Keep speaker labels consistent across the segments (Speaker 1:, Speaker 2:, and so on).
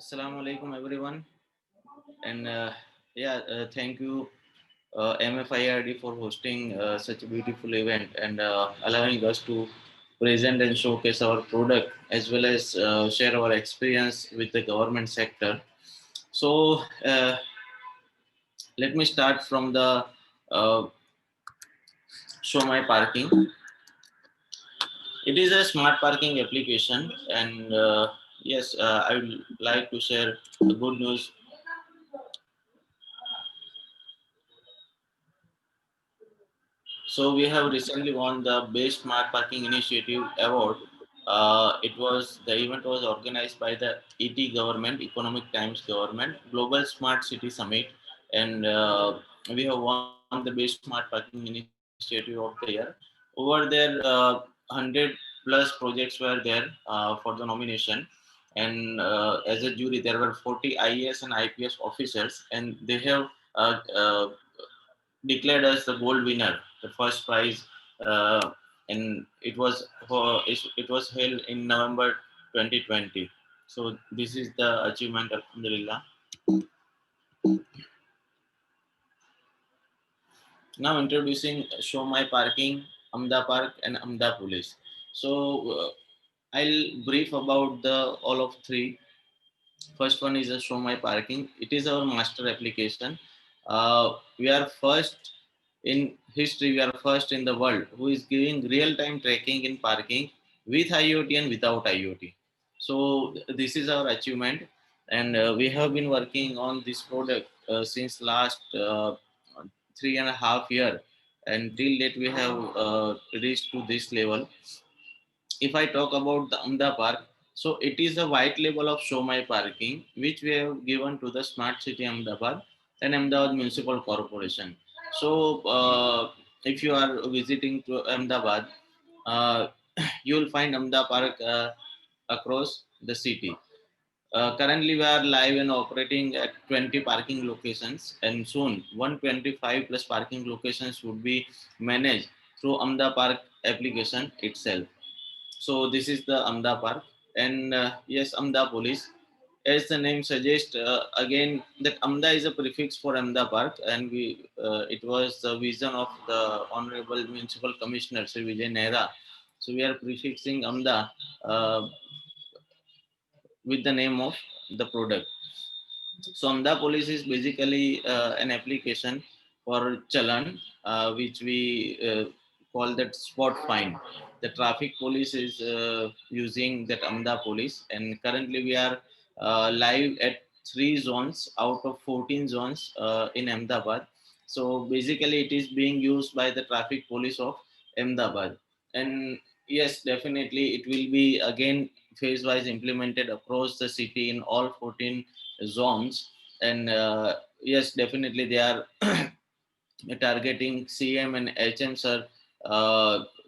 Speaker 1: Assalamu alaikum everyone, and thank you MFIRD for hosting such a beautiful event and allowing us to present and showcase our product as well as share our experience with the government sector. So let me start from the uh, Show My Parking. It is a smart parking application, and I would like to share the good news. So we have recently won the Best Smart Parking Initiative Award. The event was organized by the ET government, Economic Times government, Global Smart City Summit, and we have won the Best Smart Parking Initiative of the year. Over there, 100 plus projects were there for the nomination, and as a jury, there were 40 IAS and IPS officers, and they have declared as the gold winner, the first prize, and it was held in November 2020. So this is the achievement, Alhamdulillah. Now introducing Show My Parking, Amda Park, and Amda Police. So I'll brief about the all of three. First one is a Show My Parking. It is our master application. We are first in history. We are first in the world who is giving real-time tracking in parking with IoT and without IoT. So this is our achievement, and we have been working on this product since last 3.5 years, and till date we have reached to this level. If I talk about the Amda Park, so it is a white label of Show My Parking, which we have given to the Smart City Ahmedabad and Ahmedabad Municipal Corporation. So if you are visiting to Ahmedabad, uh, you will find Amda Park across the city. Currently, we are live and operating at 20 parking locations, and soon 125 plus parking locations would be managed through Amda Park application itself. So this is the Amda Park, and yes, Amda Police. As the name suggests, again that Amda is a prefix for Amda Park, and it was the vision of the Honorable Municipal Commissioner Sri Vijay Nehra. So we are prefixing Amda uh, with the name of the product. So Amda Police is basically an application for Chalan, which we call that spot fine. The traffic police is using that Amda Police, and currently we are live at 3 zones out of 14 zones in Ahmedabad. So basically, it is being used by the traffic police of Ahmedabad, and yes, definitely it will be again phase wise implemented across the city in all 14 zones. And yes, definitely they are targeting CM and HM sir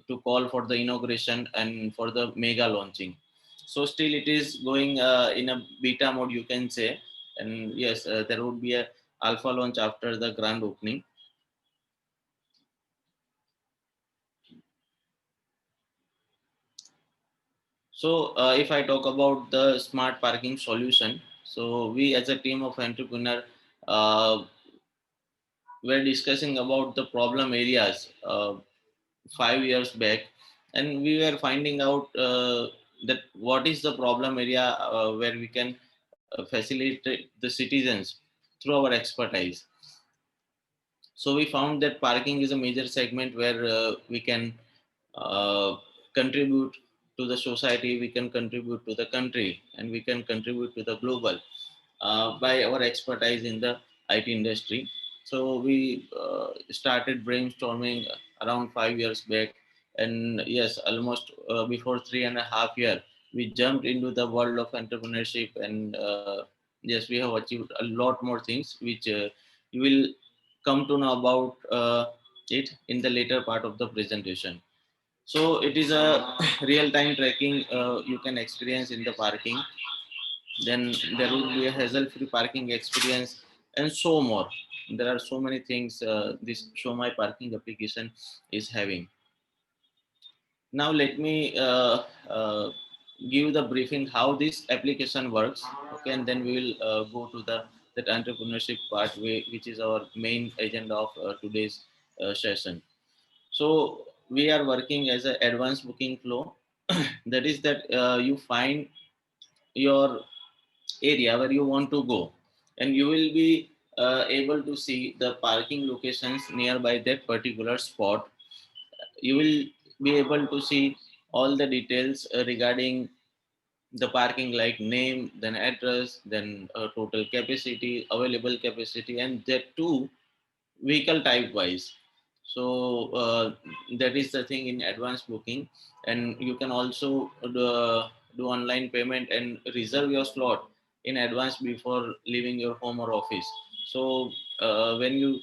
Speaker 1: to call for the inauguration and for the mega launching. So still it is going in a beta mode, you can say. And yes, there would be a alpha launch after the grand opening. So if I talk about the smart parking solution, so we as a team of entrepreneur uh, were discussing about the problem areas 5 years back, and we were finding out that what is the problem area where we can facilitate the citizens through our expertise. So we found that parking is a major segment where we can uh, contribute to the society, we can contribute to the country, and we can contribute to the global by our expertise in the IT industry. So we started brainstorming around 5 years back, and yes, almost before 3.5 years, we jumped into the world of entrepreneurship, and yes, we have achieved a lot more things, which you will come to know about it in the later part of the presentation. So it is a real-time tracking you can experience in the parking. Then there will be a hassle-free parking experience and so more. There are so many things this Show My Parking application is having. Now let me give the briefing how this application works. Okay, and then we will go to the that entrepreneurship part, which is our main agenda of today's session. So we are working as an advanced booking flow. That is that you find your area where you want to go, and you will be able to see the parking locations nearby that particular spot. You will be able to see all the details regarding the parking, like name, then address, then total capacity, available capacity, and that too vehicle type wise. So that is the thing in advance booking. And you can also do online payment and reserve your slot in advance before leaving your home or office. So when you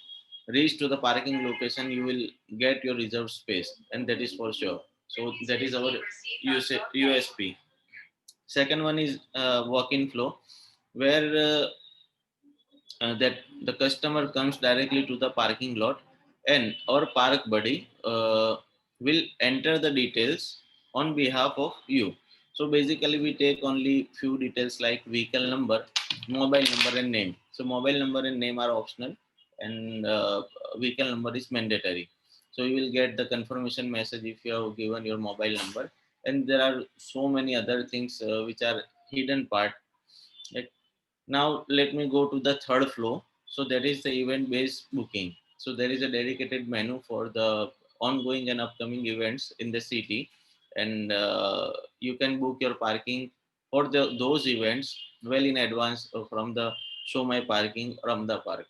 Speaker 1: reach to the parking location, you will get your reserved space, and that is for sure. So that is our USP. Second one is walk-in flow, where that the customer comes directly to the parking lot, and our park buddy will enter the details on behalf of you. So basically we take only few details like vehicle number, mobile number and name. So mobile number and name are optional, and vehicle number is mandatory. So you will get the confirmation message if you have given your mobile number. And there are so many other things which are hidden part. Like, now let me go to the third flow. So that is the event based booking. So there is a dedicated menu for the ongoing and upcoming events in the city, and you can book your parking for those events well in advance from the Show My Parking Ramda Park.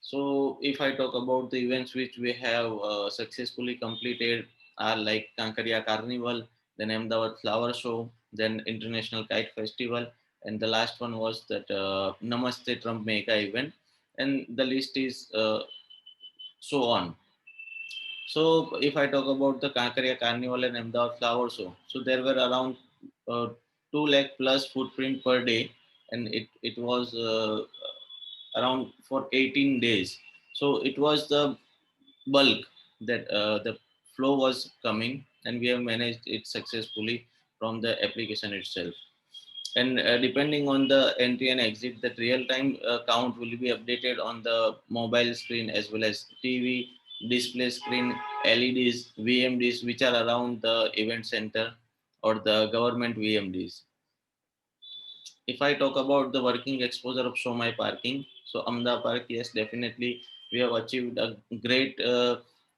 Speaker 1: So if I talk about the events which we have successfully completed are like Kankaria Carnival, then Ahmedabad Flower Show, then International Kite Festival, and the last one was that Namaste Trump Mega event, and the list is so on. So if I talk about the Kankaria Carnival and Ahmedabad Flower Show, so there were around 2 lakh plus footprint per day, and it was around for 18 days. So it was the bulk that the flow was coming, and we have managed it successfully from the application itself. And depending on the entry and exit, that real time count will be updated on the mobile screen as well as TV display screen, LEDs, VMDs, which are around the event center or the government VMDs. If I talk about the working exposure of Show My Parking, so Amda Park, yes, definitely we have achieved a great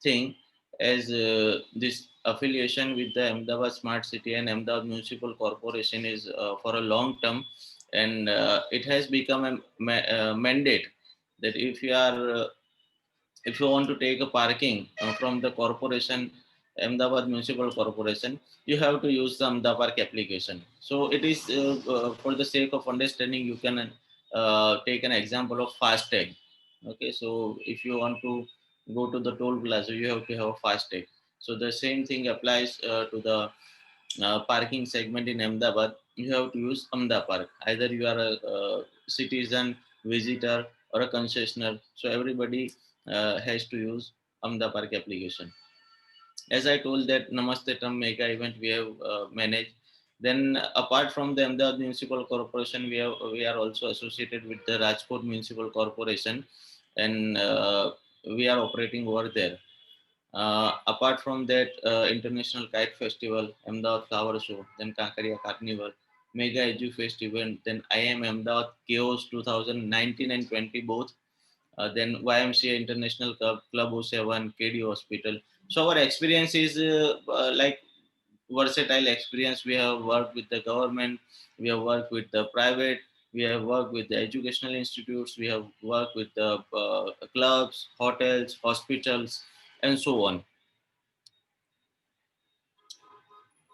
Speaker 1: thing, as this affiliation with the Ahmedabad Smart City and Ahmedabad Municipal Corporation is for a long term, and it has become a mandate that if you want to take a parking from the corporation, Ahmedabad Municipal Corporation, you have to use the Ahmedabad Park application. So it is for the sake of understanding, you can take an example of FASTag. Okay, so if you want to go to the toll plaza, you have to have a FASTag. So the same thing applies to the parking segment in Ahmedabad. You have to use Ahmedabad Park. Either you are a, citizen, visitor, or a concessionaire. So everybody has to use Ahmedabad Park application. As I told that Namaste Trump mega event we have managed. Then apart from the Ahmedabad Municipal Corporation, we are also associated with the Rajkot Municipal Corporation, and we are operating over there. Apart from that, International Kite Festival, Ahmedabad Flower Show, then Kankaria Carnival, Mega Edu Festival, then IM Ahmedabad Chaos 2019 and 20 both, then YMCA International Club 07, KD Hospital. So our experience is like versatile experience. We have worked with the government, we have worked with the private, we have worked with the educational institutes, we have worked with the clubs, hotels, hospitals, and so on.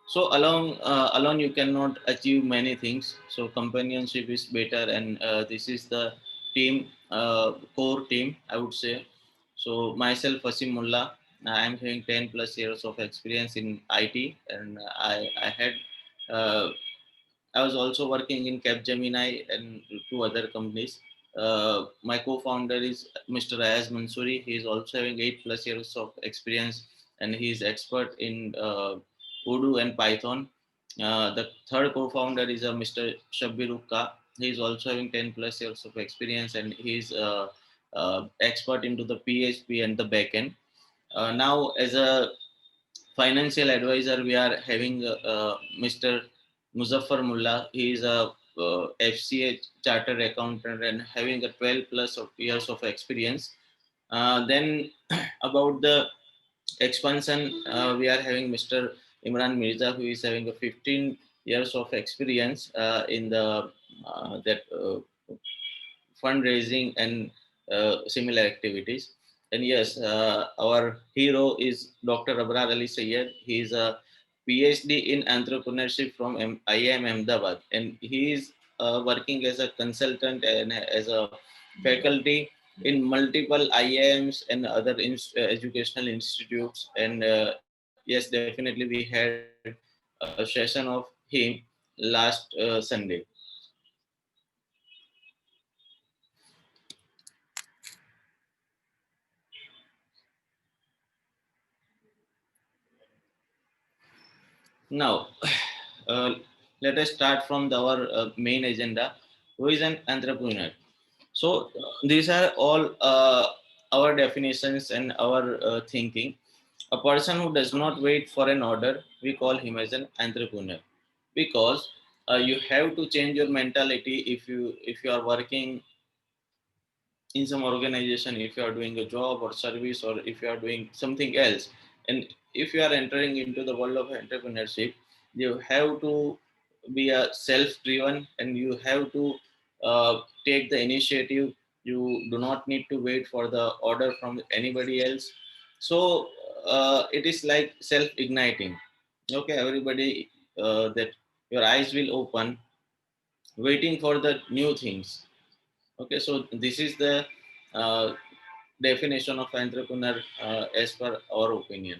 Speaker 1: So alone you cannot achieve many things. So companionship is better, and this is the team, core team, I would say. So myself, Fasim Mullah, I am having 10 plus years of experience in IT, and I had I was also working in Capgemini and two other companies. My co-founder is Mr. Ayaz Mansoori. He is also having 8 plus years of experience, and he is expert in Odoo and Python. The third co-founder is Mr. Shabbir Ukka. He is also having 10 plus years of experience, and he is expert into the PHP and the backend. Now, as a financial advisor, we are having Mr. Muzaffar Mullah. He is a FCA chartered accountant and having a 12 plus of years of experience. Then about the expansion, we are having Mr. Imran Mirza, who is having a 15 years of experience in the that fundraising and similar activities. And yes, our hero is Dr. Abrar Ali Sayed. He is a PhD in entrepreneurship from IIM Ahmedabad, and he is working as a consultant and as a faculty in multiple IIMs and other educational institutes. And yes, definitely we had a session of him last Sunday. Now, uh, let us start from our main agenda. Who is an entrepreneur? So, these are all our definitions and our thinking. A person who does not wait for an order, we call him as an entrepreneur, because you have to change your mentality if you are working in some organization, if you are doing a job or service, or if you are doing something else, and if you are entering into the world of entrepreneurship, you have to be a self-driven, and you have to take the initiative. You do not need to wait for the order from anybody else. So it is like self-igniting. Okay, everybody, that your eyes will open, waiting for the new things. Okay, so this is the uh, definition of entrepreneur as per our opinion.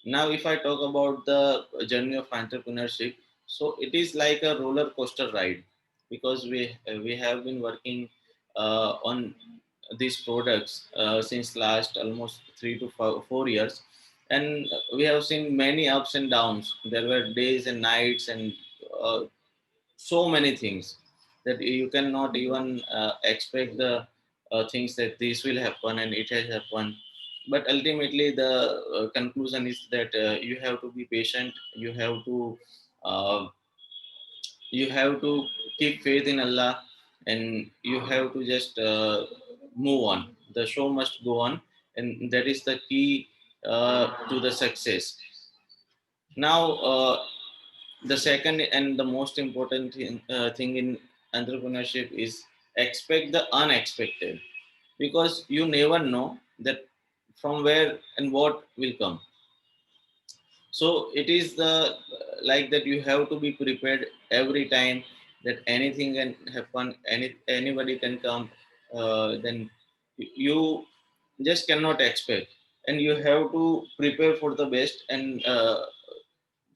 Speaker 1: Now, if I talk about the journey of entrepreneurship, so it is like a roller coaster ride, because we have been working on these products since last almost 3 to 4 years, and we have seen many ups and downs. There were days and nights, and uh, so many things that you cannot even expect the things that this will happen, and it has happened. But ultimately the conclusion is that you have to be patient. Uh, you have to keep faith in Allah, and you have to just move on. The show must go on, and that is the key to the success. Now, the second and the most important thing in entrepreneurship is expect the unexpected, because you never know that from where and what will come. So it is the like that you have to be prepared every time, that anything can happen, anybody can come. Then you just cannot expect, and you have to prepare for the best, and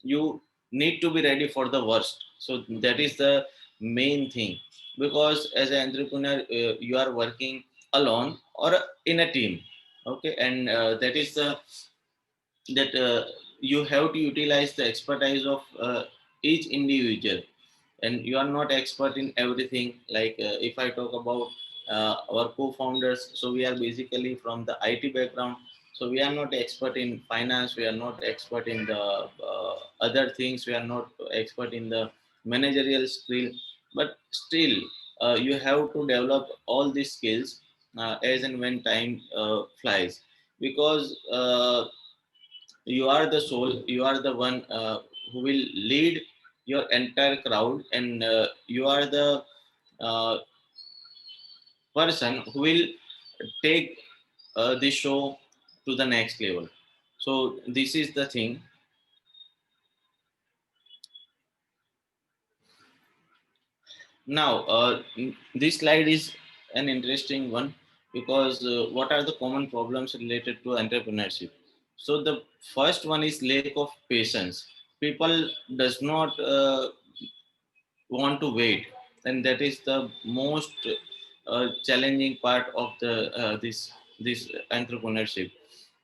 Speaker 1: you need to be ready for the worst. So that is the main thing, because as an entrepreneur, you are working alone or in a team. Okay, and that is the that you have to utilize the expertise of each individual, and you are not expert in everything. Like if I talk about our co-founders, so we are basically from the IT background. So we are not expert in finance, we are not expert in the other things, we are not expert in the managerial skill. But still, you have to develop all these skills as and when time flies, because you are the soul, you are the one who will lead your entire crowd, and you are the uh, person who will take this show to the next level. So this is the thing. Now, this slide is an interesting one, because what are the common problems related to entrepreneurship? So the first one is lack of patience. People does not want to wait, and that is the most challenging part of the this entrepreneurship.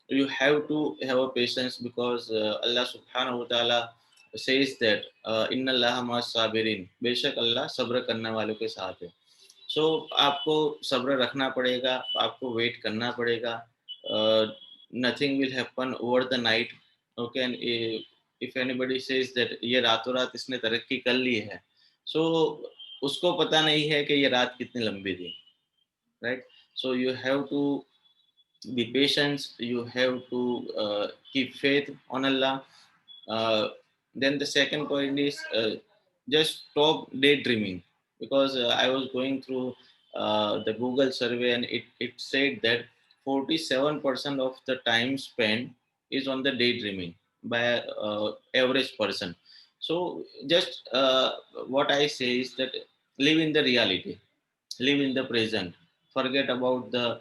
Speaker 1: You have to have a patience, because Allah subhanahu wa ta'ala says that inna allaha ma'as sabirin, बेशक अल्लाह सब्र करने वालों के साथ है. सो आपको सब्र रखना पड़ेगा, आपको वेट करना पड़ेगा. Nothing will happen over the night. Okay, and if anybody says that ये रातों रात इसने तरक्की कर ली है, सो उसको पता नहीं है कि ये रात कितनी लंबी थी, right? So you have to be patient, you have to keep faith on Allah. Then the second point is just stop daydreaming, because I was going through the Google survey, and it said that 47% of the time spent is on the daydreaming by average person. So just what I say is that live in the reality, live in the present, forget about the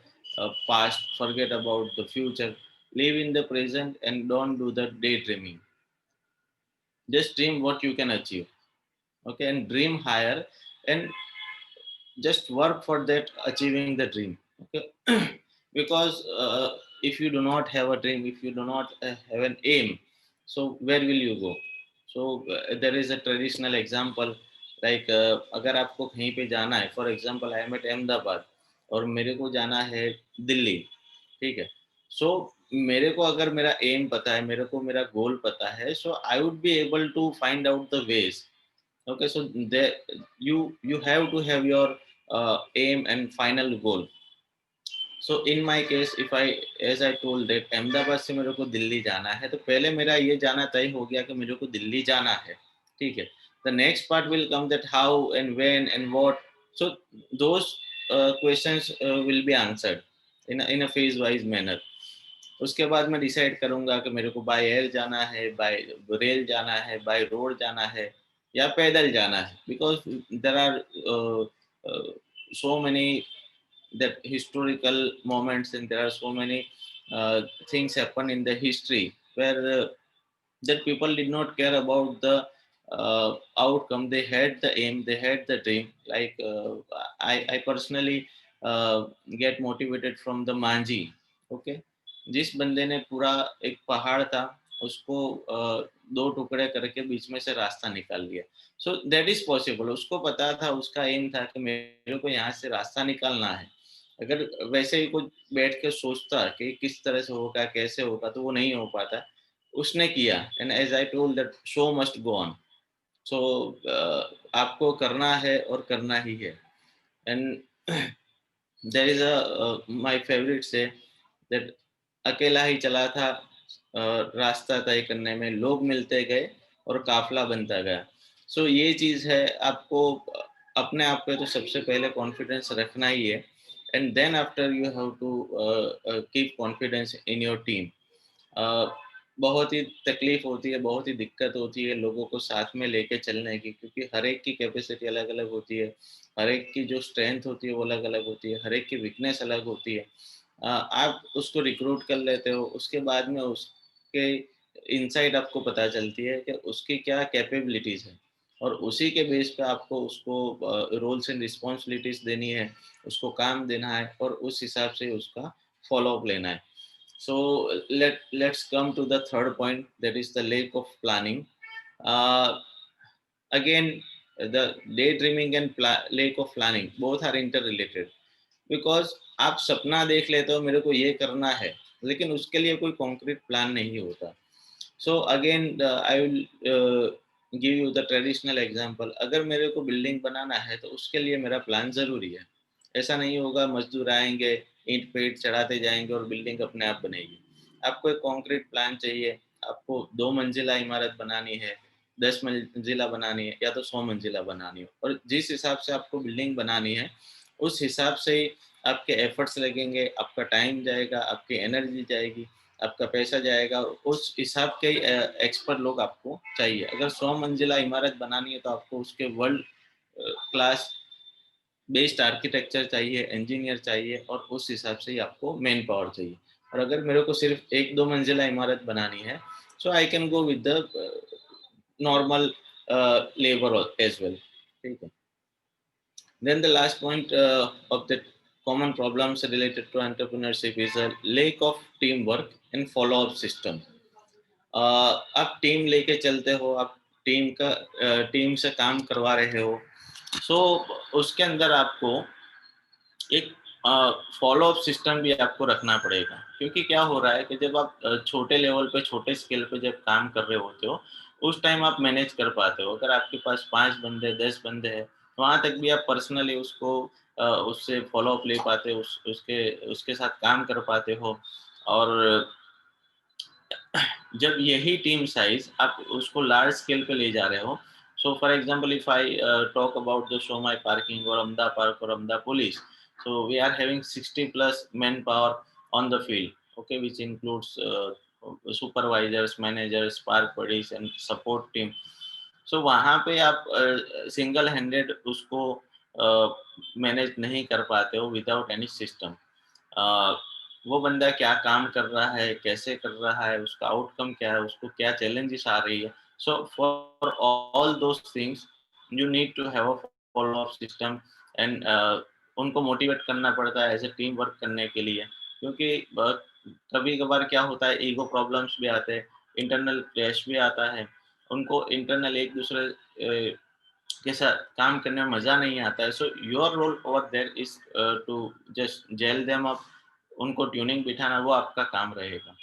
Speaker 1: past, forget about the future, live in the present and don't do the daydreaming. Just dream what you can achieve, okay, and dream higher, and just work for that achieving the dream, okay. Because if you do not have a dream, if you do not have an aim, so where will you go? So there is a traditional example, like अगर आपको कहीं पे जाना है, for example I am at Ahmedabad और मेरे को जाना है दिल्ली, ठीक है. सो मेरे को अगर मेरा एम पता है, मेरे को मेरा गोल पता है, so I would be able to find out the ways. Okay, so there you have to have your aim and final goal. So in my case, if I, as I told that Ahmedabad से मेरे को दिल्ली जाना है, तो पहले मेरा ये जाना तय हो गया कि मेरे को दिल्ली जाना है, ठीक है. The next part will come, that how and when and what. So those questions will be answered in a phase wise manner. उसके बाद मैं डिसाइड करूंगा कि मेरे को बाय एयर जाना है, बाय रेल जाना है, बाय रोड जाना है, या पैदल जाना है. Because there are so many that historical moments, and there are so many things happen in the history where that people did not care about the outcome. They had the aim, they had the dream. Like I personally get motivated from the Manji. Okay, जिस बंदे ने पूरा एक पहाड़ था, उसको दो टुकड़े करके बीच में से रास्ता निकाल लिया. सो दैट इज पॉसिबल. उसको पता था, उसका एम था कि मेरे को यहाँ से रास्ता निकालना है. अगर वैसे ही कुछ बैठ के सोचता कि किस तरह से होगा, कैसे होगा, तो वो नहीं हो पाता. उसने किया, and as I told that show must go on. So आपको करना है और करना ही है. And there is a my favourite say that अकेला ही चला था रास्ता तय करने में, लोग मिलते गए और काफिला बनता गया. सो ये चीज है. आपको अपने आप पे तो सबसे पहले कॉन्फिडेंस रखना ही है, and then after you have to keep confidence in your team. बहुत ही तकलीफ होती है, बहुत ही दिक्कत होती है लोगों को साथ में लेके चलने की, क्योंकि हर एक की कैपेसिटी अलग अलग होती है, हर एक की जो स्ट्रेंथ होती है वो अलग अलग होती है, हर एक की वीकनेस अलग होती है. आप उसको रिक्रूट कर लेते हो, उसके बाद में उसके इनसाइड आपको पता चलती है कि उसकी क्या कैपेबिलिटीज है, और उसी के बेस पे आपको उसको रोल्स एंड रिस्पॉन्सिबिलिटीज देनी है, उसको काम देना है, और उस हिसाब से उसका फॉलो अप लेना है. So let's come to the third point, that is the lack of planning. Uh, Again, the daydreaming and lack of planning both are interrelated. Because आप सपना देख लेते हो, मेरे को ये करना है, लेकिन उसके लिए कोई कॉन्क्रीट प्लान नहीं होता. So again I will give you the traditional example. अगर मेरे को बिल्डिंग बनाना है, तो उसके लिए मेरा प्लान ज़रूरी है. ऐसा नहीं होगा मजदूर आएंगे, ईंट पे ईंट चढ़ाते जाएंगे और बिल्डिंग अपने आप बनेगी. आपको एक कॉन्क्रीट प्लान चाहिए. आपको 2 मंजिला इमारत बनानी है, 10 मंजिला बनानी है, या तो 100 मंजिला बनानी है, और जिस हिसाब से आपको बिल्डिंग बनानी है, उस हिसाब से आपके एफर्ट्स लगेंगे, आपका टाइम जाएगा, आपकी एनर्जी जाएगी, आपका पैसा जाएगा. उस हिसाब के एक्सपर्ट लोग आपको चाहिए. अगर 100 मंजिला इमारत बनानी है, तो आपको उसके वर्ल्ड क्लास बेस्ड आर्किटेक्चर चाहिए, इंजीनियर चाहिए, और उस हिसाब से ही आपको मैन पावर चाहिए. और अगर मेरे को सिर्फ 1-2 मंजिला इमारत बनानी है, so I can go with the normal labour as well. ठीक है. Then the last point of the common problems related to entrepreneurship is a lack of teamwork and follow-up system. आप टीम लेके चलते हो, आप टीम से काम करवा रहे हो, सो उसके अंदर आपको एक फॉलो अप सिस्टम भी आपको रखना पड़ेगा, क्योंकि क्या हो रहा है कि जब आप छोटे लेवल पे छोटे स्केल पे जब काम कर रहे होते हो, उस टाइम आप मैनेज कर पाते हो। अगर आपके पास 5 बंदे 10 बंदे हैं, वहाँ तक भी आप पर्सनली उसको उससे फॉलो अप ले पाते हो, उसके उसके साथ काम कर पाते हो। और जब यही टीम साइज आप उसको लार्ज स्केल पे ले जा रहे हो, so for example if I talk about the show my parking और अमदा पार्क और अमदा police, so we are having 60 plus manpower on the field, okay, which includes supervisors, managers, park buddies and support team. So वहाँ पे आप single handed उसको manage नहीं कर पाते हो विदाउट एनी सिस्टम। वो बंदा क्या काम कर रहा है, कैसे कर रहा है, उसका आउटकम क्या है, उसको क्या चैलेंजेस आ रही है। So for all those things you need to have a follow up system and उनको मोटिवेट करना पड़ता है एज ए टीम वर्क करने के लिए, क्योंकि कभी कभार क्या होता है, ईगो प्रॉब्लम्स भी आते हैं, इंटरनल क्लैश भी आता है, उनको इंटरनल एक दूसरे के साथ काम करने में मजा नहीं आता है। So your role over there is to just gel them up, उनको ट्यूनिंग बिठाना वो आपका काम रहेगा,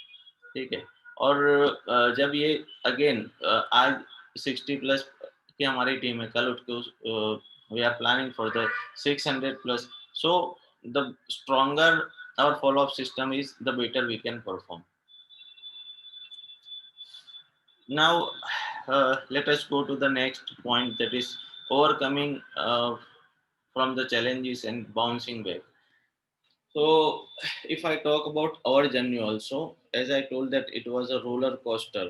Speaker 1: ठीक है। और जब ये अगेन आज 60 प्लस की हमारी टीम है, कल उठ के we are planning for the 600 plus, so the stronger our follow-up system is, the better we can perform. Now, let us go to the next point, that is overcoming from the challenges and bouncing back. So, if I talk about our journey also, as I told that it was a roller coaster,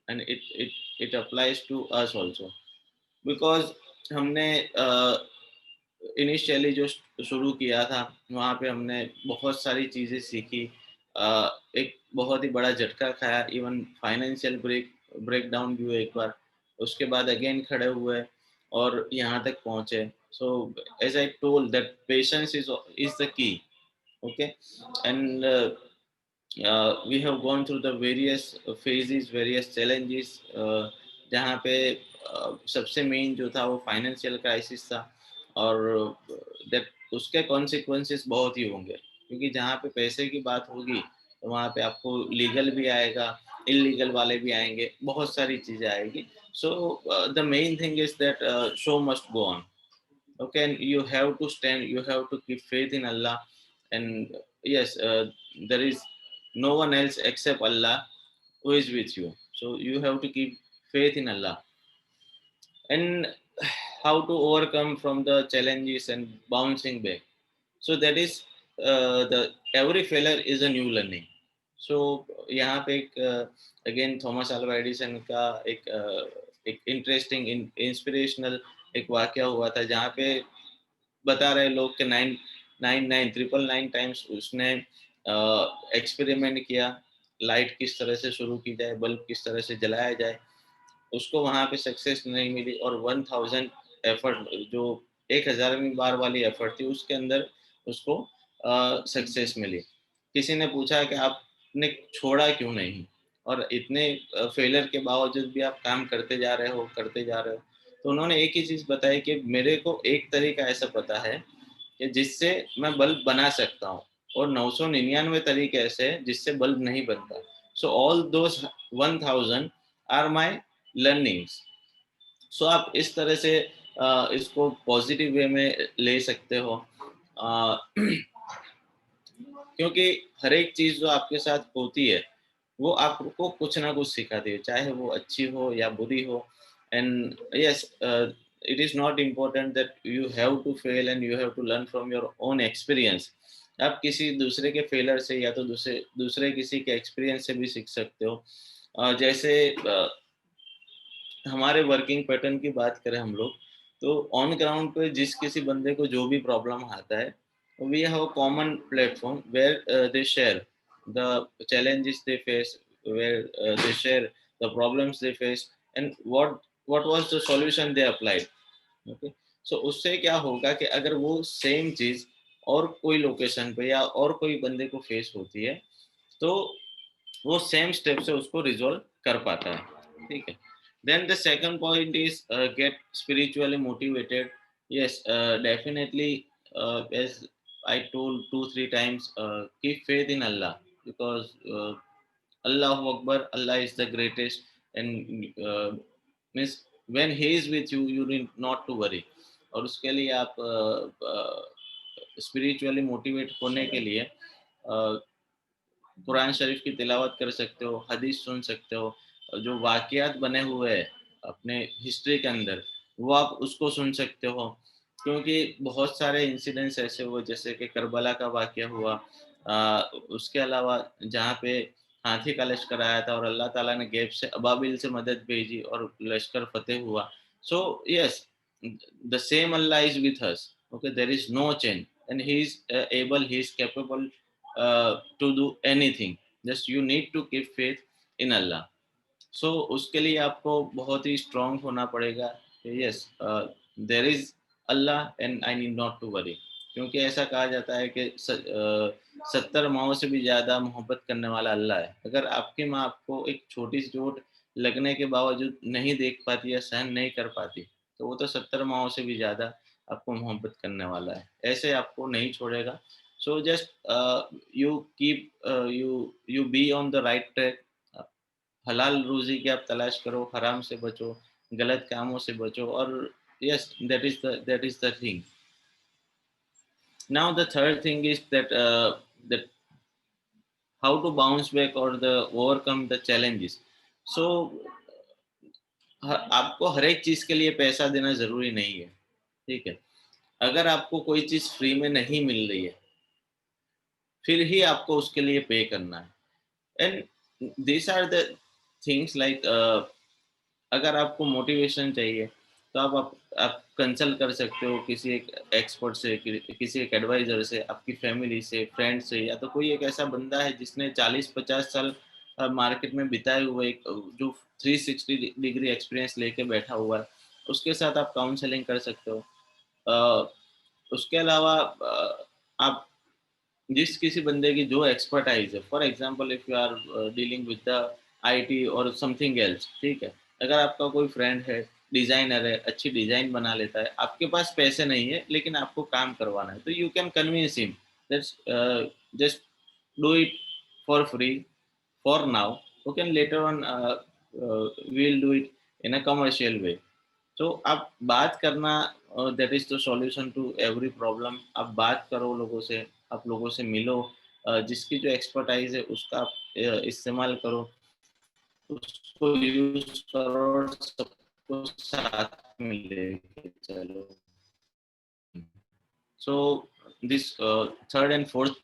Speaker 1: and it applies to us also, because हमने initially जो शुरू किया था, वहाँ पे हमने बहुत सारी चीज़ें सीखी। एक बहुत ही बड़ा झटका खाया, इवन फाइनेंशियल ब्रेकडाउन भी हुआ एक बार। उसके बाद अगेन खड़े हुए और यहाँ तक पहुँचे। So as I told that patience is the key, okay. And we have gone through the various phases, various challenges, जहाँ पे सबसे मेन जो था वो फाइनेंशियल क्राइसिस था, और that उसके कॉन्सिक्वेंसेस बहुत ही होंगे, क्योंकि जहाँ पे पैसे की बात होगी तो वहाँ पे आपको लीगल भी आएगा, इलीगल वाले भी आएंगे, बहुत सारी चीजें आएगी। So the main thing is that show must go on, okay, and you have to stand, you have to keep faith in Allah. And yes, there is no one else except Allah who is with you, so you have to keep faith in Allah. And how to overcome from the challenges and bouncing back, so that is the every failure is a new learning. So यहाँ पे एक again Thomas Alva Edison का एक interesting inspirational एक वाकया हुआ था, जहाँ पे बता रहे लोग कि 999 टाइम्स उसने एक्सपेरिमेंट किया, लाइट किस तरह से शुरू की जाए, बल्ब किस तरह से जलाया जाए, उसको वहाँ पे सक्सेस नहीं मिली। और 1000 एफर्ट, जो 1000वीं बार वाली एफर्ट थी, उसके अंदर उसको सक्सेस मिली। किसी ने पूछा कि आपने छोड़ा क्यों नहीं, और इतने फेलियर के बावजूद भी आप काम करते जा रहे हो। तो उन्होंने एक ही चीज बताई कि मेरे को एक तरीका ऐसा पता है कि जिससे मैं बल्ब बना सकता हूँ, और 999 तरीके ऐसे हैं जिससे बल्ब नहीं बनता। So all those 1000 are my learnings. So आप इस तरह से इसको पॉजिटिव वे में ले सकते हो, क्योंकि हर एक चीज जो आपके साथ होती है वो आपको कुछ ना कुछ सिखाती है, चाहे वो अच्छी हो या बुरी हो। And yes, it is not important that you have to fail and you have to learn from your own experience. आप किसी दूसरे के फेलर से या तो दूसरे दूसरे किसी के एक्सपीरियंस से भी सीख सकते हो। जैसे हमारे वर्किंग पैटर्न की बात करें हम लोग, तो ऑन ग्राउंड पे जिस किसी बंदे को जो भी प्रॉब्लम आता है, we have a common platform where they share the challenges they face, where they share the problems they face, and what was the solution they applied, okay. So उससे क्या होगा कि अगर वो सेम चीज और कोई लोकेशन पे या और कोई बंदे को फेस होती है, तो वो सेम स्टेप से उसको रिजॉल्व कर पाता है, ठीक है। Then the second point is get spiritually motivated. Yes, definitely. As I told 2 3 times, keep faith in Allah, because Allahu Akbar, Allah is the greatest, and means when He is with you, you need not to worry. और उसके लिए आप spiritually motivate होने के लिए कुरान शरीफ की तिलावत कर सकते हो, हदीस सुन सकते हो, जो वाक़ियात बने हुए हैं अपने हिस्ट्री के अंदर, वो आप उसको सुन सकते हो। क्योंकि बहुत सारे इंसिडेंट्स ऐसे हुए, जैसे कि करबला का वाक़या हुआ, उसके अलावा जहाँ पे हाथी का लश्कर आया था और अल्लाह ताला ने गैब से अबाबिल से मदद भेजी और लश्कर फ़तेह हुआ। सो यस, द सेम अल्लाह is with us, okay, there is no change, and he is able, he is capable to do anything. Just you need to keep faith in Allah. So उसके लिए आपको बहुत ही strong होना पड़ेगा। Yes, there is अल्लाह and I need not to worry. क्योंकि ऐसा कहा जाता है कि 70 माओं से भी ज़्यादा मोहब्बत करने वाला अल्लाह है। अगर आपकी माँ आपको एक छोटी सी चोट लगने के बावजूद नहीं देख पाती या सहन नहीं कर पाती, तो वो तो 70 माओं से भी ज़्यादा आपको मोहब्बत करने वाला है। ऐसे आपको नहीं छोड़ेगा। सो just you keep you be on the right track. हलाल रोज़ी की आप तलाश करो, हराम से बचो, गलत कामों से बचो, और yes, that is the thing. Now the third thing is that how to bounce back or the overcome the challenges. So आपको हर एक चीज़ के लिए पैसा देना ज़रूरी नहीं है, ठीक है? अगर आपको कोई चीज़ फ्री में नहीं मिल रही है, फिर ही आपको उसके लिए पे करना है। And these are the things like, अगर आपको मोटिवेशन चाहिए, तो आप कंसल्ट कर सकते हो किसी एक एक्सपर्ट से, किसी एक एडवाइजर से, आपकी फैमिली से, फ्रेंड से, या तो कोई एक ऐसा बंदा है जिसने 40-50 साल मार्केट में बिताए हुए, जो 360 डिग्री एक्सपीरियंस लेके बैठा हुआ है, उसके साथ आप काउंसलिंग कर सकते हो। अ, उसके अलावा आप जिस किसी बंदे की जो एक्सपर्टाइज है, for example if you are dealing with the IT और समथिंग एल्स, ठीक है? अगर आपका कोई फ्रेंड है, डिजाइनर है, अच्छी डिजाइन बना लेता है, आपके पास पैसे नहीं है लेकिन आपको काम करवाना है, तो you can convince him that's just do it for free for now. Okay, and later on we'll do it in a commercial way. So आप बात करना, that is the solution to every problem. आप बात करो लोगों से, आप लोगों से मिलो, जिसकी जो एक्सपर्टाइज है उसका आप इस्तेमाल करो, उसको यूज करो और सबको साथ में लेके चलो। So this third and fourth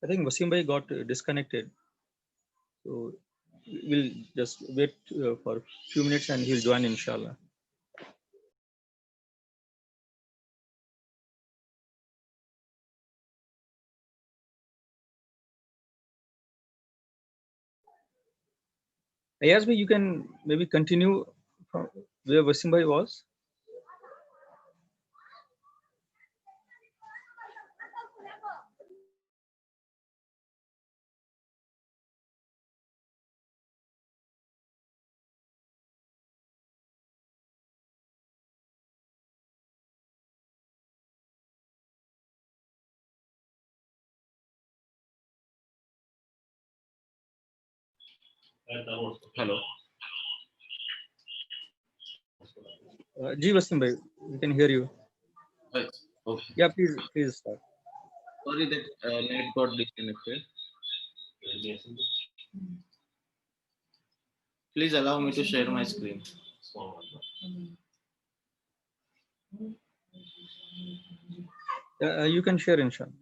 Speaker 2: I think Wasim bhai got disconnected. So we'll just wait for a few minutes and he'll join inshallah. Ayaz bhai, you can maybe continue from where Wasim bhai was.
Speaker 1: Hello.
Speaker 2: Ji Wasim bhai, we can hear you.
Speaker 1: Yes. Okay.
Speaker 2: Yeah, please start.
Speaker 1: Sorry that net got disconnected. Please allow me to share my screen.
Speaker 2: You can share, inshallah.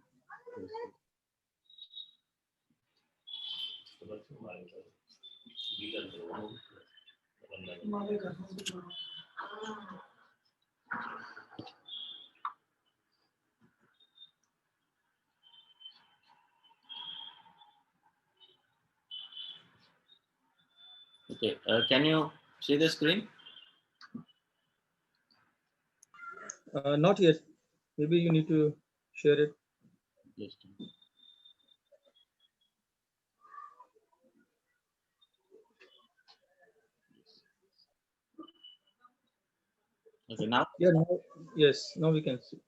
Speaker 1: Okay. Can you see the screen?
Speaker 2: Not yet. Maybe you need to share it.
Speaker 1: Just a minute. Okay. Now.
Speaker 2: Yeah. Now, yes. Now we can see.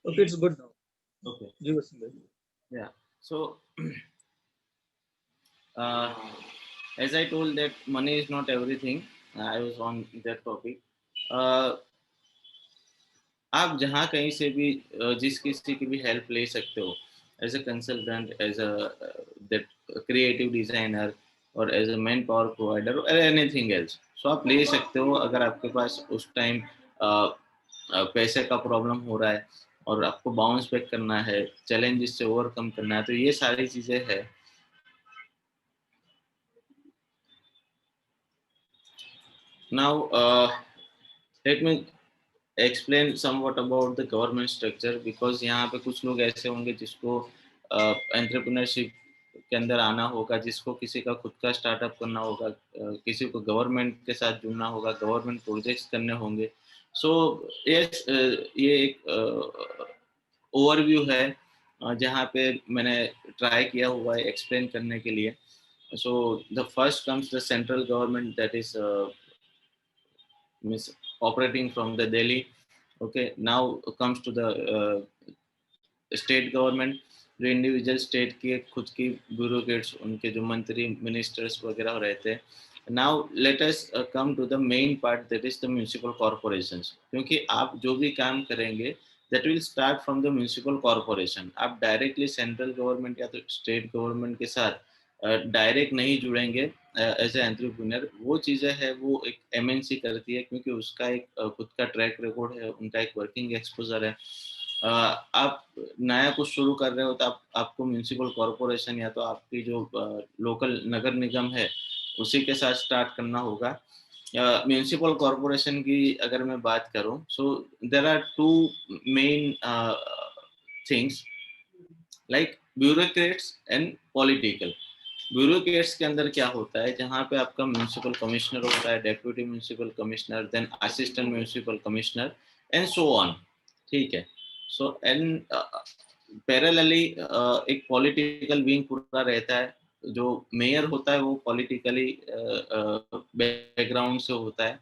Speaker 2: Okay, it's good now.
Speaker 1: Okay.
Speaker 2: Ji Wasim bhai.
Speaker 1: Yeah. So, uh, as I told that money is not everything. I was on that topic. Uh, आप जहाँ कहीं से भी जिस किसी की भी help ले सकते हो as a consultant as a that creative designer और as a man power provider और एनीथिंग एल्स सो आप ले सकते हो अगर आपके पास उस टाइम पैसे का प्रॉब्लम हो रहा है और आपको बाउंस बैक करना है चैलेंजेस से ओवरकम करना है तो ये सारी चीज़ें है now let me explain somewhat about the government structure because यहाँ पे कुछ लोग ऐसे होंगे जिसको एंटरप्रेन्योरशिप के अंदर आना होगा जिसको किसी का खुद का स्टार्टअप करना होगा किसी को गवर्नमेंट के साथ जुड़ना होगा गवर्नमेंट प्रोजेक्ट्स करने होंगे सो यस ये एक ओवरव्यू है जहाँ पे मैंने ट्राई किया हुआ है एक्सप्लेन करने के लिए so the first comes the central government that is means operating from the Delhi. Okay, now comes to the state government जो इंडिविजुअल स्टेट के खुद की ब्यूरोक्रेट्स उनके जो मंत्री मिनिस्टर्स वगैरह रहते हैं now let us come to the main part that is the municipal corporations क्योंकि आप जो भी काम करेंगे that will start from the municipal corporation आप डायरेक्टली सेंट्रल गवर्नमेंट या तो स्टेट गवर्नमेंट के साथ डायरेक्ट नहीं जुड़ेंगे एज ए एंटरप्रेन्योर वो चीज़ें है वो एक एमएनसी करती है क्योंकि उसका एक खुद का ट्रैक रिकॉर्ड है उनका एक वर्किंग एक्सपोजर है आप नया कुछ शुरू कर रहे हो तो आपको म्यूनिसिपल कॉरपोरेशन या तो आपकी जो लोकल नगर निगम है उसी के साथ स्टार्ट करना होगा म्यूनिसिपल कॉरपोरेशन की अगर मैं बात करूं so there are two main things like bureaucrats and political bureaucrats के अंदर क्या होता है जहाँ पे आपका म्यूनिसिपल कमिश्नर होता है deputy municipal commissioner then assistant municipal commissioner and so on ठीक है सो एंड पैरेलली एक पॉलिटिकल विंग पूरा रहता है जो मेयर होता है वो पॉलिटिकली बैकग्राउंड से होता है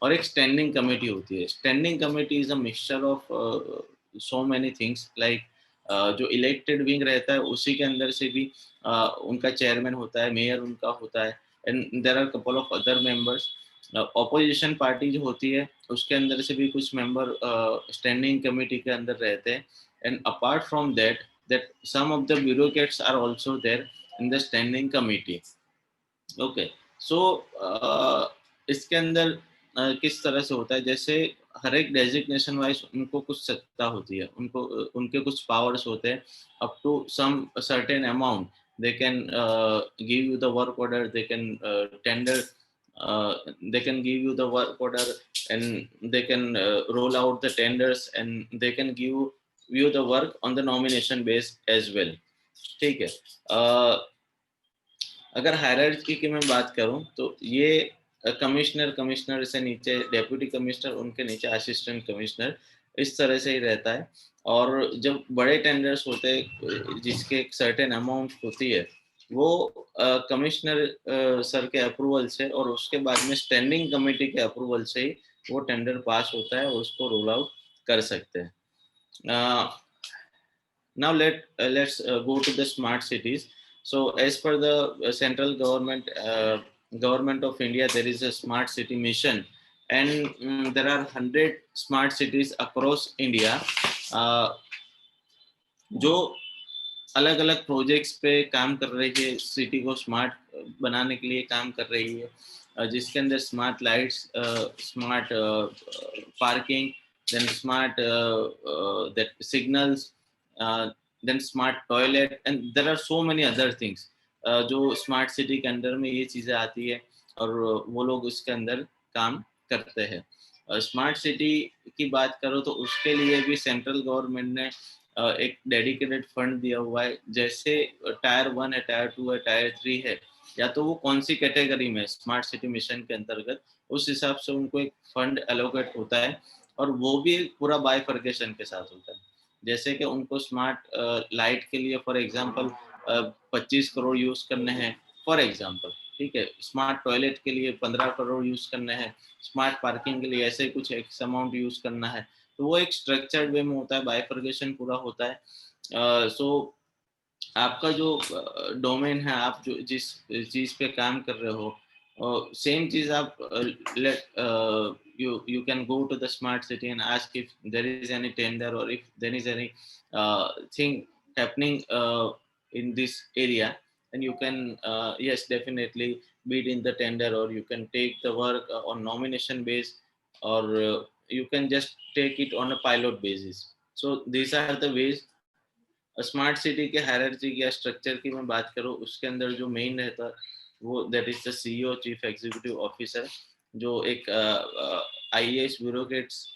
Speaker 1: और एक स्टैंडिंग कमेटी होती है standing committee is a mixture of so many things like जो इलेक्टेड विंग रहता है उसी के अंदर से भी उनका चेयरमैन होता है मेयर उनका होता है and there are couple of other members opposition party जो होती है उसके अंदर से भी कुछ मेंबर स्टैंडिंग कमेटी के अंदर रहते हैं and apart from that some of the bureaucrats are also there in the standing committee okay so इसके अंदर किस तरह से होता है जैसे हर एक डेजिग्नेशन वाइज उनको कुछ सत्ता होती है उनको उनके कुछ पावर्स होते हैं up to some certain amount they can give you the work order they can tender they can give you the work order, and they can roll out the tenders, and they can give you the work on the nomination base as well. ठीक है. अगर hierarchy की मैं बात करूं तो ये commissioner, commissioner से नीचे डेप्यूटी कमिश्नर, उनके नीचे असिस्टेंट कमिश्नर, इस तरह से ही रहता है. और जब बड़े टेंडर्स होते हैं जिसके एक सर्टेन अमाउंट होती है, वो कमिश्नर सर के अप्रूवल से और उसके बाद में स्टैंडिंग कमेटी के अप्रूवल से ही वो टेंडर पास होता है और उसको रोल आउट कर सकते हैं. Now let's go to the smart cities. So as per the central government of India, there is a smart city mission, and there are 100 smart cities across India, जो अलग अलग प्रोजेक्ट्स पे काम कर रही है, सिटी को स्मार्ट बनाने के लिए काम कर रही है, जिसके अंदर smart lights, smart parking, then smart that signals, then smart toilet, and there are so many other things जो स्मार्ट सिटी के अंदर में ये चीज़ें आती है और वो लोग उसके अंदर काम करते हैं. स्मार्ट सिटी की बात करो तो उसके लिए भी सेंट्रल गवर्नमेंट ने एक डेडिकेटेड फंड दिया हुआ है. जैसे टायर 1 है, टायर 2 है, टायर 3 है, या तो वो कौन सी कैटेगरी में स्मार्ट सिटी मिशन के अंतर्गत, उस हिसाब से उनको एक फंड एलोकेट होता है, और वो भी पूरा बाइफर्केशन के साथ होता है. जैसे कि उनको स्मार्ट लाइट के लिए फॉर एग्जांपल 25 करोड़ यूज करने हैं फॉर एग्जांपल, ठीक है. स्मार्ट टॉयलेट के लिए 15 करोड़ यूज करने हैं, स्मार्ट पार्किंग के लिए ऐसे कुछ एक्स अमाउंट यूज करना है. तो वो एक स्ट्रक्चर्ड वे में होता है, बाइफर्केशन पूरा होता है. सो आपका जो डोमेन है, आप जो जिस चीज पे काम कर रहे हो, सेम चीज आप late you can go to the smart city and ask if there is any tender or if there is any thing happening in this area, and you can yes, definitely bid in the tender, or you can take the work on nomination base, or you can just take it on a pilot basis. So these are the ways. Smart city के hierarchy या structure की मैं बात करूँ, उसके अंदर जो main रहता है वो that is the CEO, chief executive officer, जो एक आईएएस ब्यूरोक्रेट्स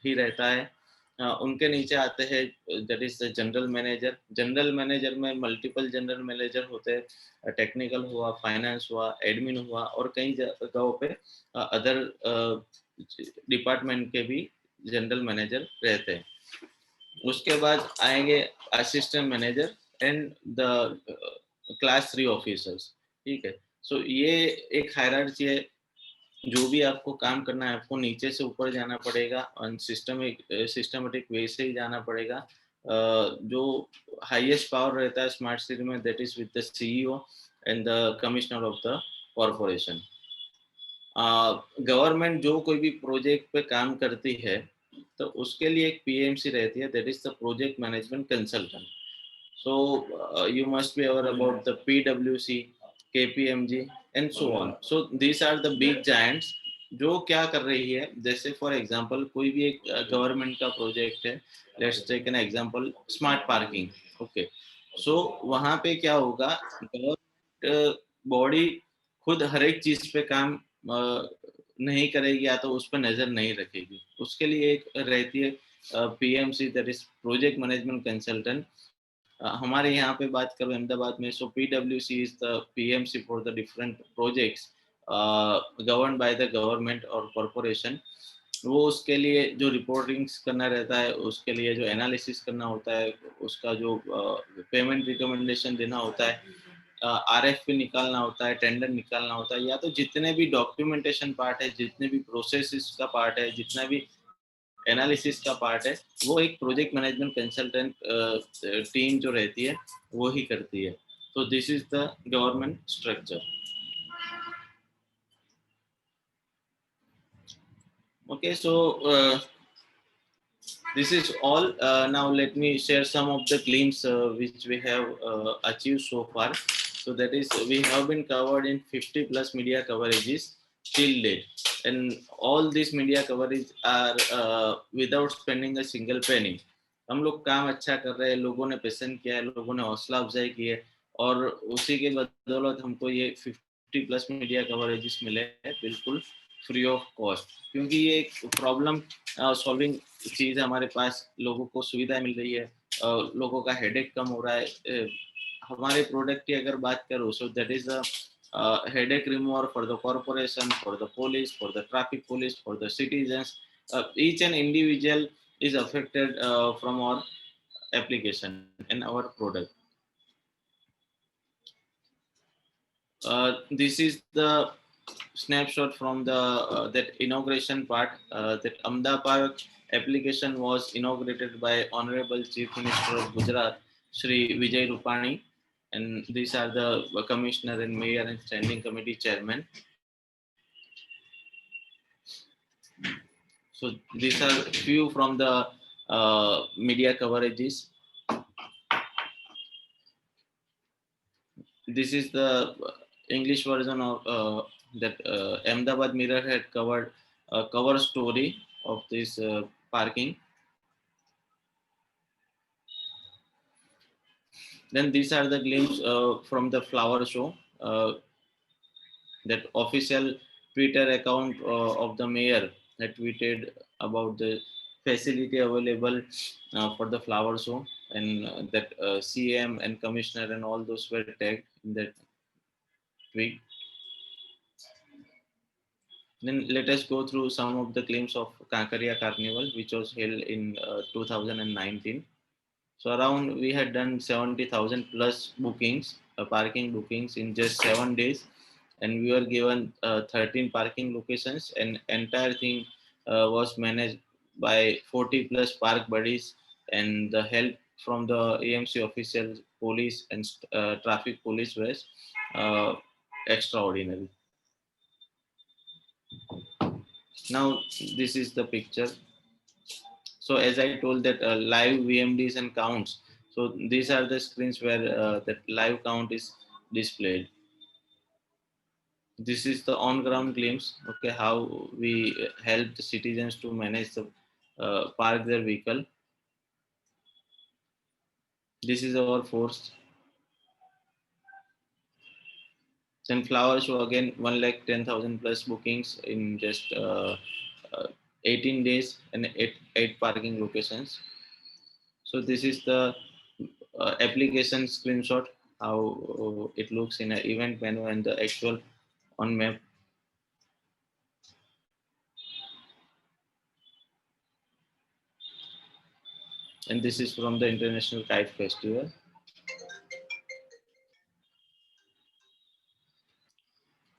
Speaker 1: ही रहता है. उनके नीचे आते हैं that is the general manager. General manager में मल्टीपल जनरल मैनेजर होते हैं, टेक्निकल हुआ, फाइनेंस हुआ, एडमिन हुआ, और कई जगहों पे अदर डिपार्टमेंट के भी जनरल मैनेजर रहते हैं. उसके बाद आएंगे assistant manager and the class 3 officers, ठीक है. सो ये एक हायरार्की है. जो भी आपको काम करना है, आपको नीचे से ऊपर जाना पड़ेगा, और सिस्टमेटिक वे से ही जाना पड़ेगा. जो हाईएस्ट पावर रहता है स्मार्ट सिटी में, that is with the CEO and the commissioner of the corporation. Government जो कोई भी प्रोजेक्ट पे काम करती है, तो उसके लिए एक पीएमसी रहती है, that is the project management consultant. So you must be aware about the पीडब्ल्यूसी, KPMG and so on. So these are the big giants जो क्या कर रही है. जैसे फॉर एग्जांपल कोई भी एक गवर्नमेंट का प्रोजेक्ट है, let's take an example smart parking. Okay, so वहां पे क्या होगा, गवर्नमेंट बॉडी खुद हर एक चीज पे काम नहीं करेगी, या तो उस पर नजर नहीं रखेगी. उसके लिए एक रहती है PMC, that is project management consultant. हमारे यहाँ पे बात करूँ अहमदाबाद में, सो पीडब्ल्यूसी is the PMC for the different projects govern by the government और कॉरपोरेशन. वो उसके लिए जो रिपोर्टिंग्स करना रहता है, उसके लिए जो एनालिसिस करना होता है, उसका जो पेमेंट रिकमेंडेशन देना होता है, आरएफपी निकालना होता है, टेंडर निकालना होता है, या तो जितने भी डॉक्यूमेंटेशन पार्ट है, जितने भी प्रोसेसेस का पार्ट है, जितना भी एनालिसिस का पार्ट है, वो एक प्रोजेक्ट मैनेजमेंट कंसल्टेंट टीम जो रहती है वो ही करती है. तो this is the government structure. Okay, so this is all. Now let me share some of the glimpse which we have achieved so far. So that is, we have been covered in 50 plus media coverages till date, and all these media coverage are without spending a single penny. हम लोग काम अच्छा कर रहे हैं, लोगों ने पसंद किया है, लोगों ने हौसला अफजाई की है, और उसी के बदौलत हमको ये 50+ मीडिया कवरेजेस मिले हैं बिल्कुल फ्री ऑफ कॉस्ट, क्योंकि ये एक प्रॉब्लम सॉल्विंग चीज़ है हमारे पास, लोगों को सुविधा मिल रही है, लोगों का हेडेक कम हो रहा है। हमारे प्रोडक्ट की अगर बात करूँ, सो that is the headache remover for the corporation, for the police, for the traffic police, for the citizens. Each and individual is affected from our application and our product. This is the snapshot from the that inauguration part. That Ahmedabad Park application was inaugurated by Honorable Chief Minister of Gujarat, Shri Vijay Rupani, and these are the commissioner and mayor and standing committee chairman. So these are few from the media coverages. This is the English version of that Ahmedabad Mirror had covered a cover story of this parking. Then these are the glimpses from the flower show. That official Twitter account of the mayor had tweeted about the facility available for the flower show, and that CM and commissioner and all those were tagged in that tweet. Then let us go through some of the claims of Kankaria Carnival, which was held in 2019. So around we had done 70,000 plus bookings, parking bookings in just 7 days, and we were given 13 parking locations, and entire thing was managed by 40 plus park buddies, and the help from the AMC officials, police, and traffic police was uh, extraordinary. Now this is the picture. So as I told that live VMDs and counts. So these are the screens where that live count is displayed. This is the on-ground glimpse. Okay, how we help the citizens to manage the park their vehicle. This is our force. Sunflower show again 1,10,000 plus bookings in just uh, 18 days and eight parking locations. So this is the application screenshot, how it looks in an event menu and the actual on map. And this is from the International Kite Festival.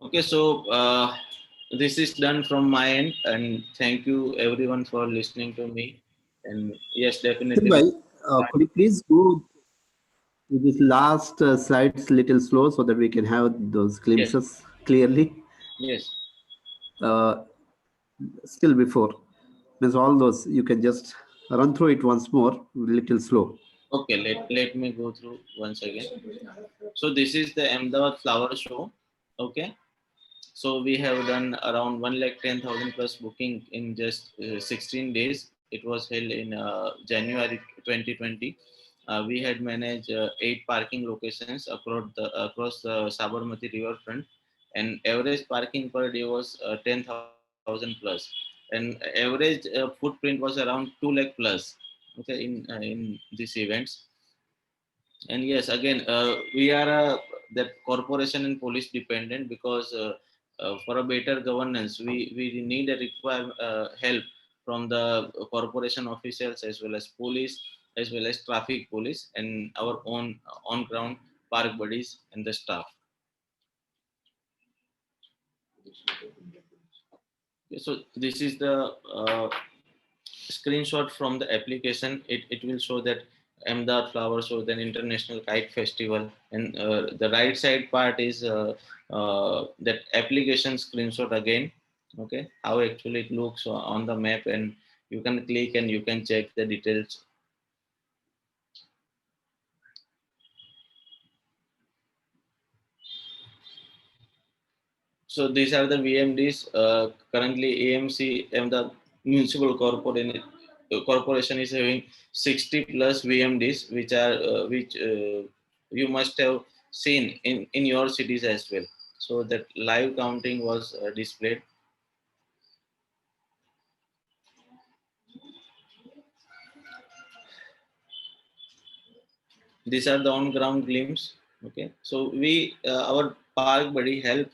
Speaker 1: Okay, so this is done from my end, and thank you everyone for listening to me. And yes, definitely.
Speaker 3: Bhai, could you please go to this last slides little slow so that we can have those
Speaker 1: Yes,
Speaker 3: glimpses clearly?
Speaker 1: yes.
Speaker 3: Uh, Still before, means all those, you can just run through it once more, little slow.
Speaker 1: Okay, let me go through once again. So this is the Ahmedabad Flower Show. Okay, so we have done around 1,10,000 plus booking in just 16 days. It was held in January 2020. We had managed 8 parking locations across the Sabarmati riverfront, and average parking per day was 10,000 plus, and average footprint was around 2 lakh plus. Okay, in these events. And yes, again, we are that corporation and police dependent, because for a better governance, we need a require help from the corporation officials as well as police, as well as traffic police, and our own on ground park buddies and the staff. Okay, so this is the screenshot from the application. It will show that Ahmedabad Flower Show, then International Kite Festival, and the right side part is that application screenshot again. Okay, how actually it looks on the map, and you can click and you can check the details. So these are the VMDs. Currently, AMC and the municipal corporation is having 60 plus VMDs, which are which you must have seen in your cities as well. so that live counting was displayed. These are the on ground glimpse. Okay, so we our park buddy help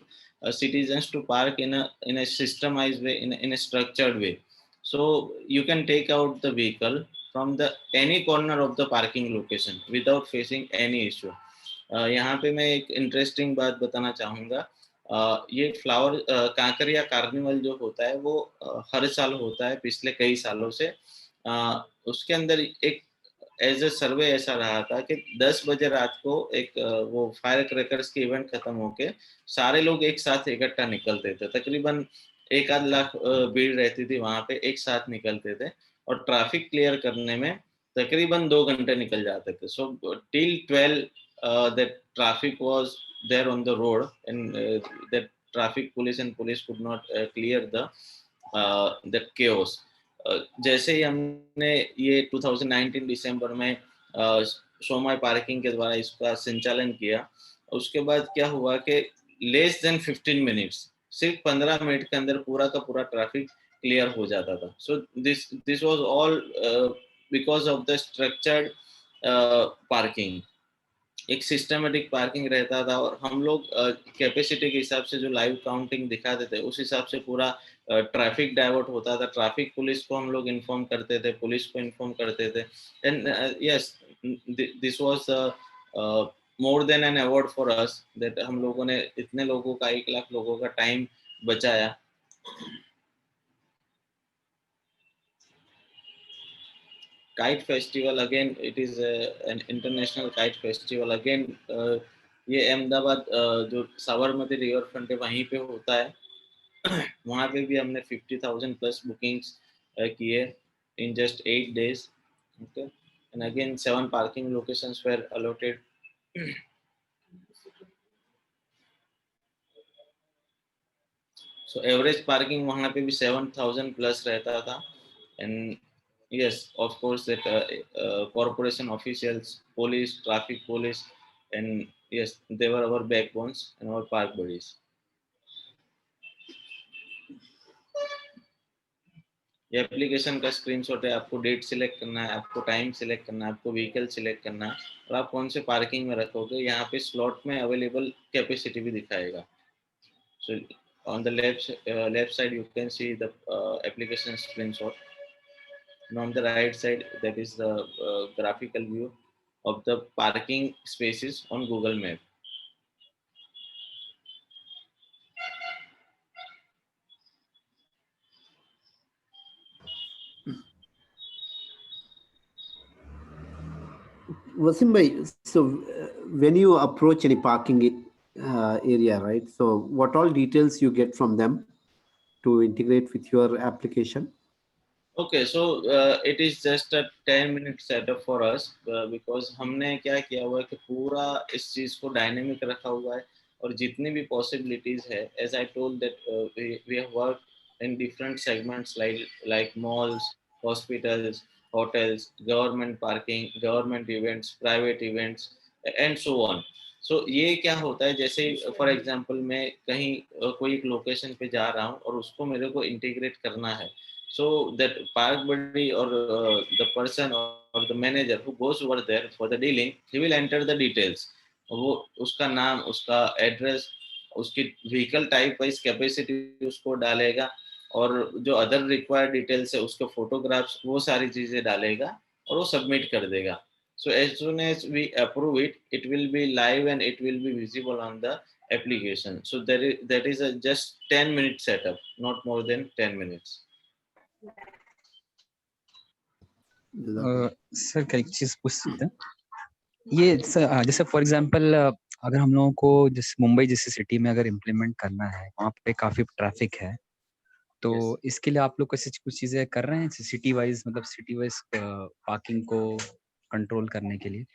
Speaker 1: citizens to park in a systemized way, in a structured way. So you can take out the vehicle from the any corner of the parking location without facing any issue. यहाँ पे मैं एक interesting बात बताना चाहूँगा. ये flower Kankariya carnival जो होता है वो हर साल होता है पिछले कई सालों से. उसके अंदर एक एज ए सर्वे ऐसा रहा था कि 10 बजे रात को एक वो फायर क्रैकर्स की इवेंट खत्म होके सारे लोग एक साथ इकट्ठा निकलते थे. तकरीबन 1 आध लाख भीड़ रहती थी वहां पे, एक साथ निकलते थे और ट्रैफिक क्लियर करने में तकरीबन 2 घंटे निकल जाते थे. So till 12 that traffic was there on the road, and that traffic police and police could not clear the that chaos. जैसे ही हमने ये 2019 दिसंबर में शोमाई पार्किंग के द्वारा इसका संचालन किया, उसके बाद क्या हुआ कि लेस देन 15 मिनट्स, सिर्फ 15 मिनट के अंदर पूरा का पूरा ट्रैफिक क्लियर हो जाता था. So this was all because of the structured parking. एक सिस्टमेटिक पार्किंग रहता था और हम लोग कैपेसिटी के हिसाब से जो लाइव काउंटिंग दिखाते थे उस हिसाब से पूरा ट्रैफिक डाइवर्ट होता था. ट्रैफिक पुलिस को हम लोग इन्फॉर्म करते थे, पुलिस को इन्फॉर्म करते थे. And yes, this was more than an award for us that हम लोगों ने इतने लोगों का 1 लाख लोगों का टाइम बचाया. Kite festival, again it is an international kite festival. Again ये अहमदाबाद जो साबरमती रिवर फ्रंट है वहीं पे होता है. वहाँ पे भी हमने 50,000 प्लस बुकिंग्स किए in just 8 days. Okay, and again 7 parking locations were allotted. So average parking वहाँ पे भी 7,000 प्लस रहता था. And yes, of course that corporation officials, police, traffic police, and yes, they were our backbones and our park buddies. ये application का screenshot है. आपको date select करना है, आपको टाइम सिलेक्ट करना है, आपको व्हीकल सिलेक्ट करना है और आप कौन से पार्किंग में रखोगे. यहाँ पे स्लॉट में अवेलेबल कैपेसिटी भी दिखाएगा. So on the left side you can see the application screenshot, and on the right side that is the graphical view of the parking spaces on Google Map.
Speaker 3: Wasim bhai, so when you approach any parking area, right? So what all details you get from them to integrate with your application?
Speaker 1: Okay, so it is just a 10-minute setup for us because हमने क्या किया हुआ है कि पूरा इस चीज को डायनेमिक रखा हुआ है और जितनी भी पॉसिबिलिटीज है, as I told that we have worked in different segments like malls, hospitals, hotels, government parking, government events, private events, and so on. So ये क्या होता है, जैसे फॉर एग्जांपल मैं कहीं कोई एक लोकेशन पे जा रहा हूँ और उसको मेरे को इंटीग्रेट करना है. So that park buddy or the person or the manager who goes over there for the dealing, he will enter the details. वो उसका नाम, उसका एड्रेस, उसकी व्हीकल टाइप वाइज कैपेसिटी उसको डालेगा और जो अदर रिक्वायर्ड डिटेल्स है उसके फोटोग्राफ्स, वो सारी चीजें डालेगा और वो सबमिट कर देगा. So as soon as we approve it, it will be live and it will be visible on the application. So that is a just 10-minute setup, not more than 10 minutes.
Speaker 4: Sir क्या एक चीज पूछ सकते हैं? ये जैसे for example अगर हम लोगों को जैसे मुंबई जैसी सिटी में अगर इम्प्लीमेंट करना है, वहाँ पे काफी ट्रैफिक है, तो इसके लिए आप लोग कैसे कुछ चीजें कर रहे हैं सिटी वाइज, मतलब सिटी वाइज पार्किंग को कंट्रोल करने के लिए?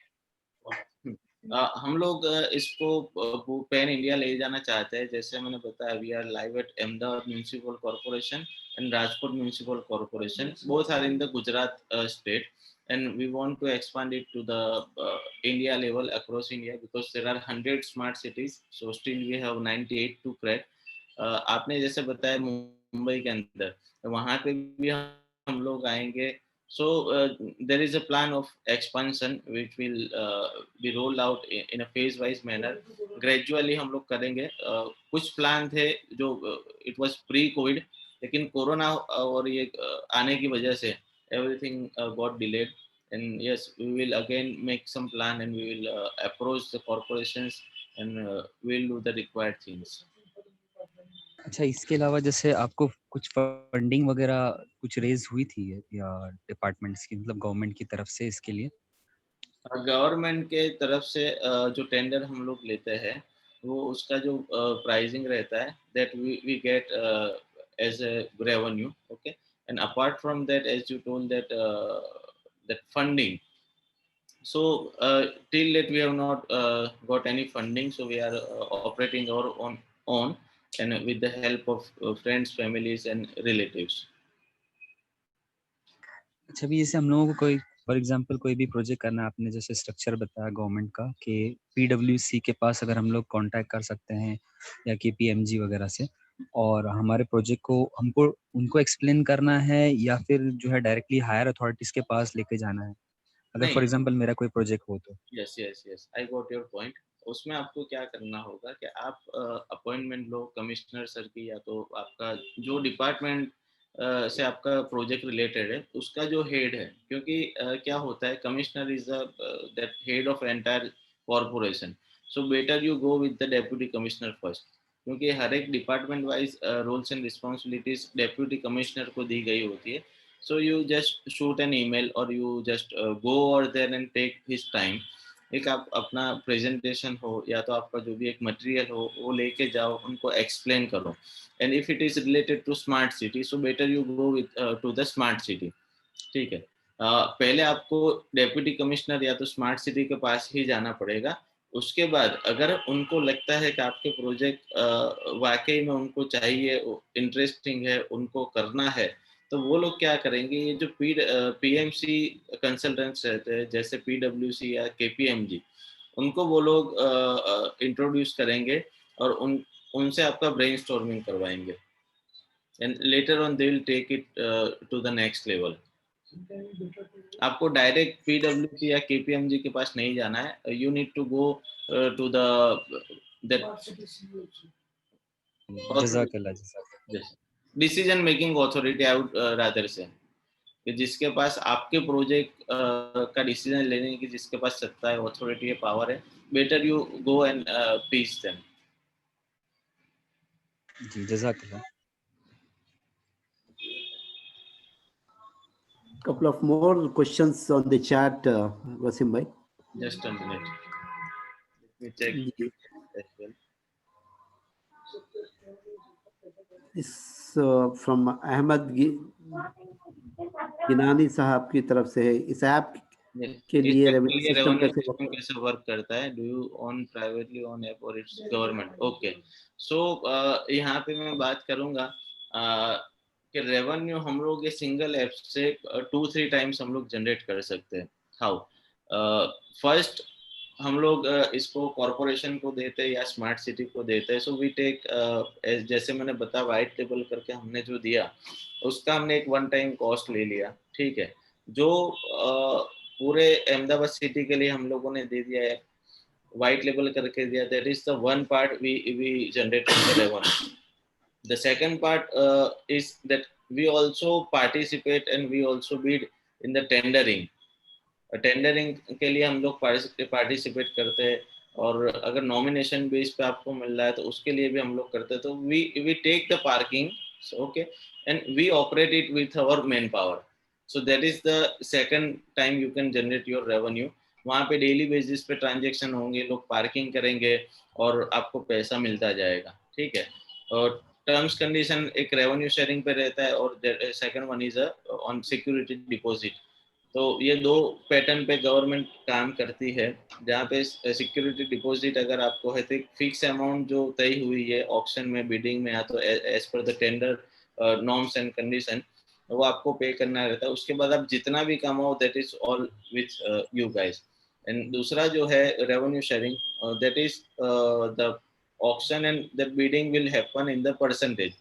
Speaker 1: हम लोग इसको पैन इंडिया ले जाना चाहते हैं. जैसे मैंने बताया, we are live at Ahmedabad municipal corporation and Rajkot Municipal Corporation. Both are in the Gujarat state, and we want to expand it to the India level, across India, because there are 100 smart cities, so still we have 98 to crack. आपने जैसे बताया मुंबई के अंदर, वहाँ पे भी हम लोग आएंगे. So there is a plan of expansion which will be rolled out in a phase-wise manner. Gradually हम लोग करेंगे. कुछ प्लान थे जो it was pre-COVID, लेकिन कोरोना और ये आने की वजह से everything got delayed. And yes, we will again make some plan and we will approach the corporations and we will do the required things.
Speaker 4: अच्छा, इसके अलावा जैसे आपको कुछ फंडिंग वगैरह कुछ रेज हुई थी या डिपार्टमेंट्स की, मतलब गवर्नमेंट की तरफ से इसके लिए?
Speaker 1: गवर्नमेंट के तरफ से जो टेंडर हम लोग लेते हैं, वो उसका जो प्राइसिंग रहता है, that we get as a revenue. Okay. And apart from that, as you told that that funding. So till date we have not got any funding, so we are operating our own and with the help of friends, families and relatives.
Speaker 4: अच्छा, अभी जैसे हम लोगों को कोई for example कोई भी project करना है, आपने जैसे स्ट्रक्चर बताया गवर्नमेंट का कि पीडब्ल्यूसी के पास अगर हम लोग कांटेक्ट कर सकते हैं या केपीएमजी वगैरह से, और हमारे प्रोजेक्ट को हमको उनको एक्सप्लेन करना है या फिर जो है डायरेक्टली हायर अथॉरिटीज के पास लेके जाना है, अगर
Speaker 1: नहीं.
Speaker 4: फॉर एग्जांपल मेरा कोई प्रोजेक्ट हो तो?
Speaker 1: Yes, I got your point. उसमें आपको क्या करना होगा कि आप अपॉइंटमेंट लो कमिश्नर सर की, या तो आपका जो डिपार्टमेंट से आपका प्रोजेक्ट रिलेटेड है उसका जो हेड है, क्योंकि क्या होता है, commissioner is that head of entire corporation. So better you go with the deputy commissioner first, क्योंकि हर एक department wise roles and responsibilities deputy commissioner को दी गई होती है. So you just shoot an email or you just go over there and take his time. एक आप अपना प्रेजेंटेशन हो या तो आपका जो भी एक मटेरियल हो वो लेके जाओ, उनको एक्सप्लेन करो. And if it is related to smart city, so better you go with to the smart city. ठीक है. पहले आपको डेप्यूटी कमिश्नर या तो स्मार्ट सिटी के पास ही जाना पड़ेगा. उसके बाद अगर उनको लगता है कि आपके प्रोजेक्ट वाकई में उनको चाहिए, इंटरेस्टिंग है, उनको करना है, तो वो लोग क्या करेंगे, ये जो पीएमसी कंसल्टेंट्स रहते हैं जैसे पीडब्ल्यूसी या केपीएमजी, उनको वो लोग इंट्रोड्यूस करेंगे और उनसे आपका ब्रेनस्टॉर्मिंग करवाएंगे. And later on they will take it to the next level. आपको डायरेक्ट पीडब्ल्यूसी या केपीएमजी के पास नहीं जाना है. You need to go to the decision making authority, I would rather say, कि जिसके पास आपके प्रोजेक्ट का डिसीजन लेने की जिसके पास सत्ता है, अथॉरिटी है, पावर है. Better you go and pitch them.
Speaker 4: जी, जज़ाकल्लाह.
Speaker 3: Couple of more questions on the chat, Wasim bhai.
Speaker 1: Just a minute. Let me check as well.
Speaker 3: This from Ahmed गिनानी साहब की तरफ से है. इस ऐप के लिए रेवेन्यू सिस्टम
Speaker 1: कैसे वर्क करता है? Do you own privately own app और इट्स गवर्नमेंट? ओके. सो यहाँ पे मैं बात करूंगा कि रेवेन्यू हम लोग ये सिंगल ऐप से 2-3 टाइम्स हम लोग जनरेट कर सकते हैं. हाउ? फर्स्ट हम लोग इसको कॉर्पोरेशन को देते हैं या स्मार्ट सिटी को देते हैं. सो वी टेक, जैसे मैंने बताया, वाइट लेबल करके हमने जो दिया उसका हमने एक वन टाइम कॉस्ट ले लिया. ठीक है. जो पूरे अहमदाबाद सिटी के लिए हम लोगों ने दे दिया है, वाइट लेबल करके दिया. That is the one part we generated the revenue. The second part is that we also participate and we also bid in the tendering. Tendering के लिए हम लोग पार्टिसिपेट करते हैं, और अगर नॉमिनेशन बेस पे आपको मिल रहा है तो उसके लिए भी हम लोग करते हैं. तो we take the parking, okay, and we operate it with our man power. So that is the second time you can generate your revenue. वहाँ पे डेली बेसिस पे ट्रांजेक्शन होंगे, लोग पार्किंग करेंगे और आपको पैसा मिलता जाएगा. ठीक है. और टर्म्स कंडीशन एक रेवेन्यू शेयरिंग पे रहता है, और second one is on security deposit. तो ये दो पैटर्न पे गवर्नमेंट काम करती है, जहाँ पे सिक्योरिटी डिपॉजिट अगर आपको है तो एक फिक्स अमाउंट जो तय हुई है ऑक्शन में, बिडिंग में, या तो as per the tender norms and condition, वो आपको पे करना रहता है. उसके बाद आप जितना भी कमाओ that is all with you guys. And दूसरा जो है revenue sharing, that is the auction and the bidding will happen in the percentage.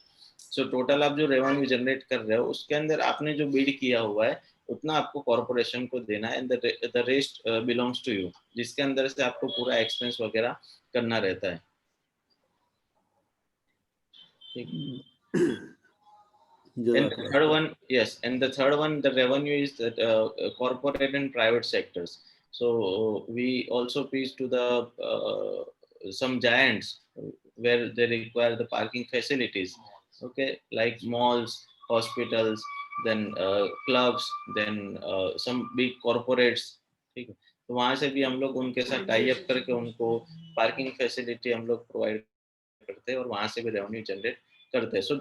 Speaker 1: So total आप जो रेवेन्यू जनरेट कर रहे हो उसके अंदर आपने जो बिड किया हुआ है उतना आपको कॉर्पोरेशन को देना है, and the rest belongs to you, जिसके अंदर से आपको पूरा एक्सपेंस वगैरह करना रहता है. And the third one, yes, and the third one, the revenue is that corporate and private sectors. So we also pitch to the some giants where they require the parking facilities. Okay, like malls, hospitals, then clubs, then some big corporates. ठीक है, तो वहाँ से भी हम लोग उनके साथ टाई अप करके उनको पार्किंग फैसिलिटी हम लोग प्रोवाइड करते हैं और वहाँ से भी रेवेन्यू जनरेट करते हैं. So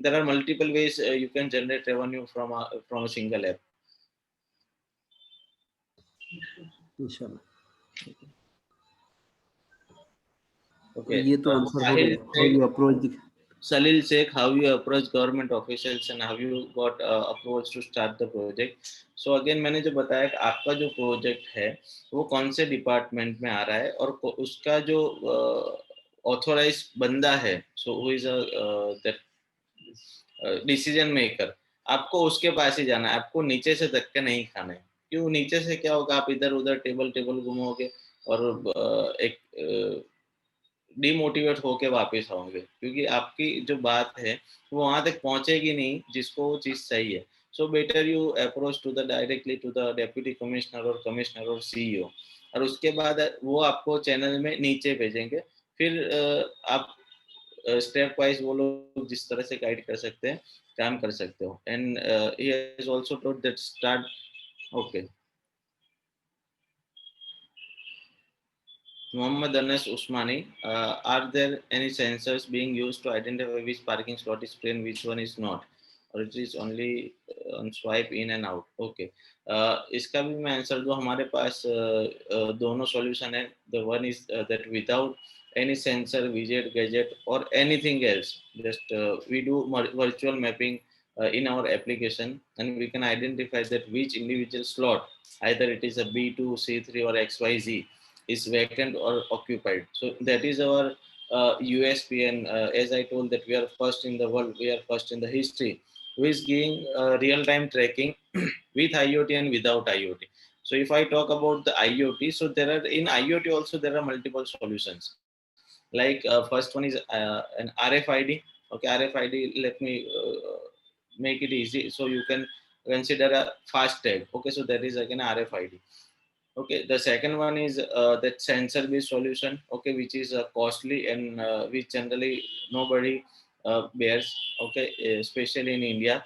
Speaker 1: there are multiple ways you can generate revenue from a single app.
Speaker 3: इंशाल्लाह.
Speaker 1: Okay.
Speaker 3: ये तो आंसर हो गया. How you approach the
Speaker 1: Salil Sheikh, how you approach government officials and how you got approach to start the project. So again मैंने जो बताया कि आपका जो प्रोजेक्ट है वो कौन से डिपार्टमेंट में आ रहा है और उसका जो ऑथोराइज बंदा है, so who is that decision maker, आपको उसके पास ही जाना है, आपको नीचे से धक्के नहीं खाने. क्यों? नीचे से क्या होगा, आप इधर उधर टेबल टेबल घूमोगे और एक डिमोटिवेट होके वापस आओगे, क्योंकि आपकी जो बात है वो वहां तक पहुंचेगी नहीं जिसको वो चीज चाहिए. So better you approach to the directly to the deputy commissioner और सीईओ, और उसके बाद वो आपको चैनल में नीचे भेजेंगे. फिर आप स्टेप वाइज वो लोग जिस तरह से गाइड कर सकते हैं काम कर सकते हो. And he has also told that start. Okay. Muhammad Anas Usmani, are there any sensors being used to identify which parking slot is free and which one is not, or it is only on swipe in and out? Okay. इसका भी मैं answer दूं. हमारे पास दोनों solution है. The one is that without any sensor, widget, gadget, or anything else, just we do virtual mapping in our application, and we can identify that which individual slot, either it is a B2, C3, or XYZ, is vacant or occupied. So that is our USP, and as I told that we are first in the world, we are first in the history, who is giving real-time tracking with IoT and without IoT. So if I talk about the IoT, so there are in IoT also there are multiple solutions. Like first one is an RFID. Okay, RFID. Let me make it easy. So you can consider a fast tag. Okay, so that is again RFID. Okay, the second one is that sensor based solution, okay, which is costly and which generally nobody bears, okay, especially in India.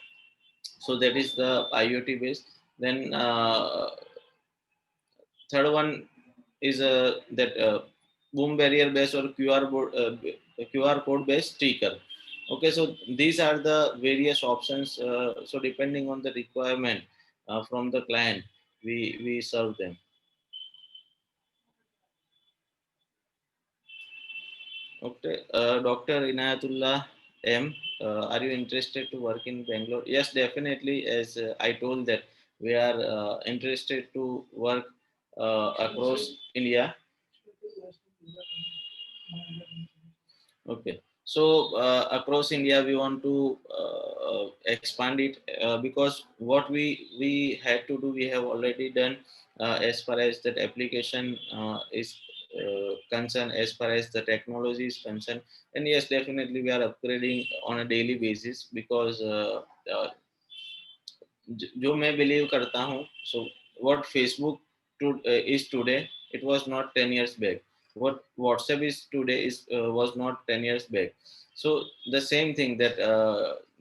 Speaker 1: So that is the IoT based. Then third one is that boom barrier based or QR code based sticker. Okay, so these are the various options. So depending on the requirement from the client, we serve them. Okay, Dr. Inayatullah M, are you interested to work in Bangalore? Yes, definitely. As I told that we are interested to work across India. Okay, so across India we want to expand it because what we had to do we have already done as far as that application is concerned, as far as the technology is concerned. And yes, definitely we are upgrading on a daily basis because जो मैं believe करता हूँ, so what Facebook is today, it was not 10 years back. What WhatsApp is today is was not 10 years back. So the same thing, that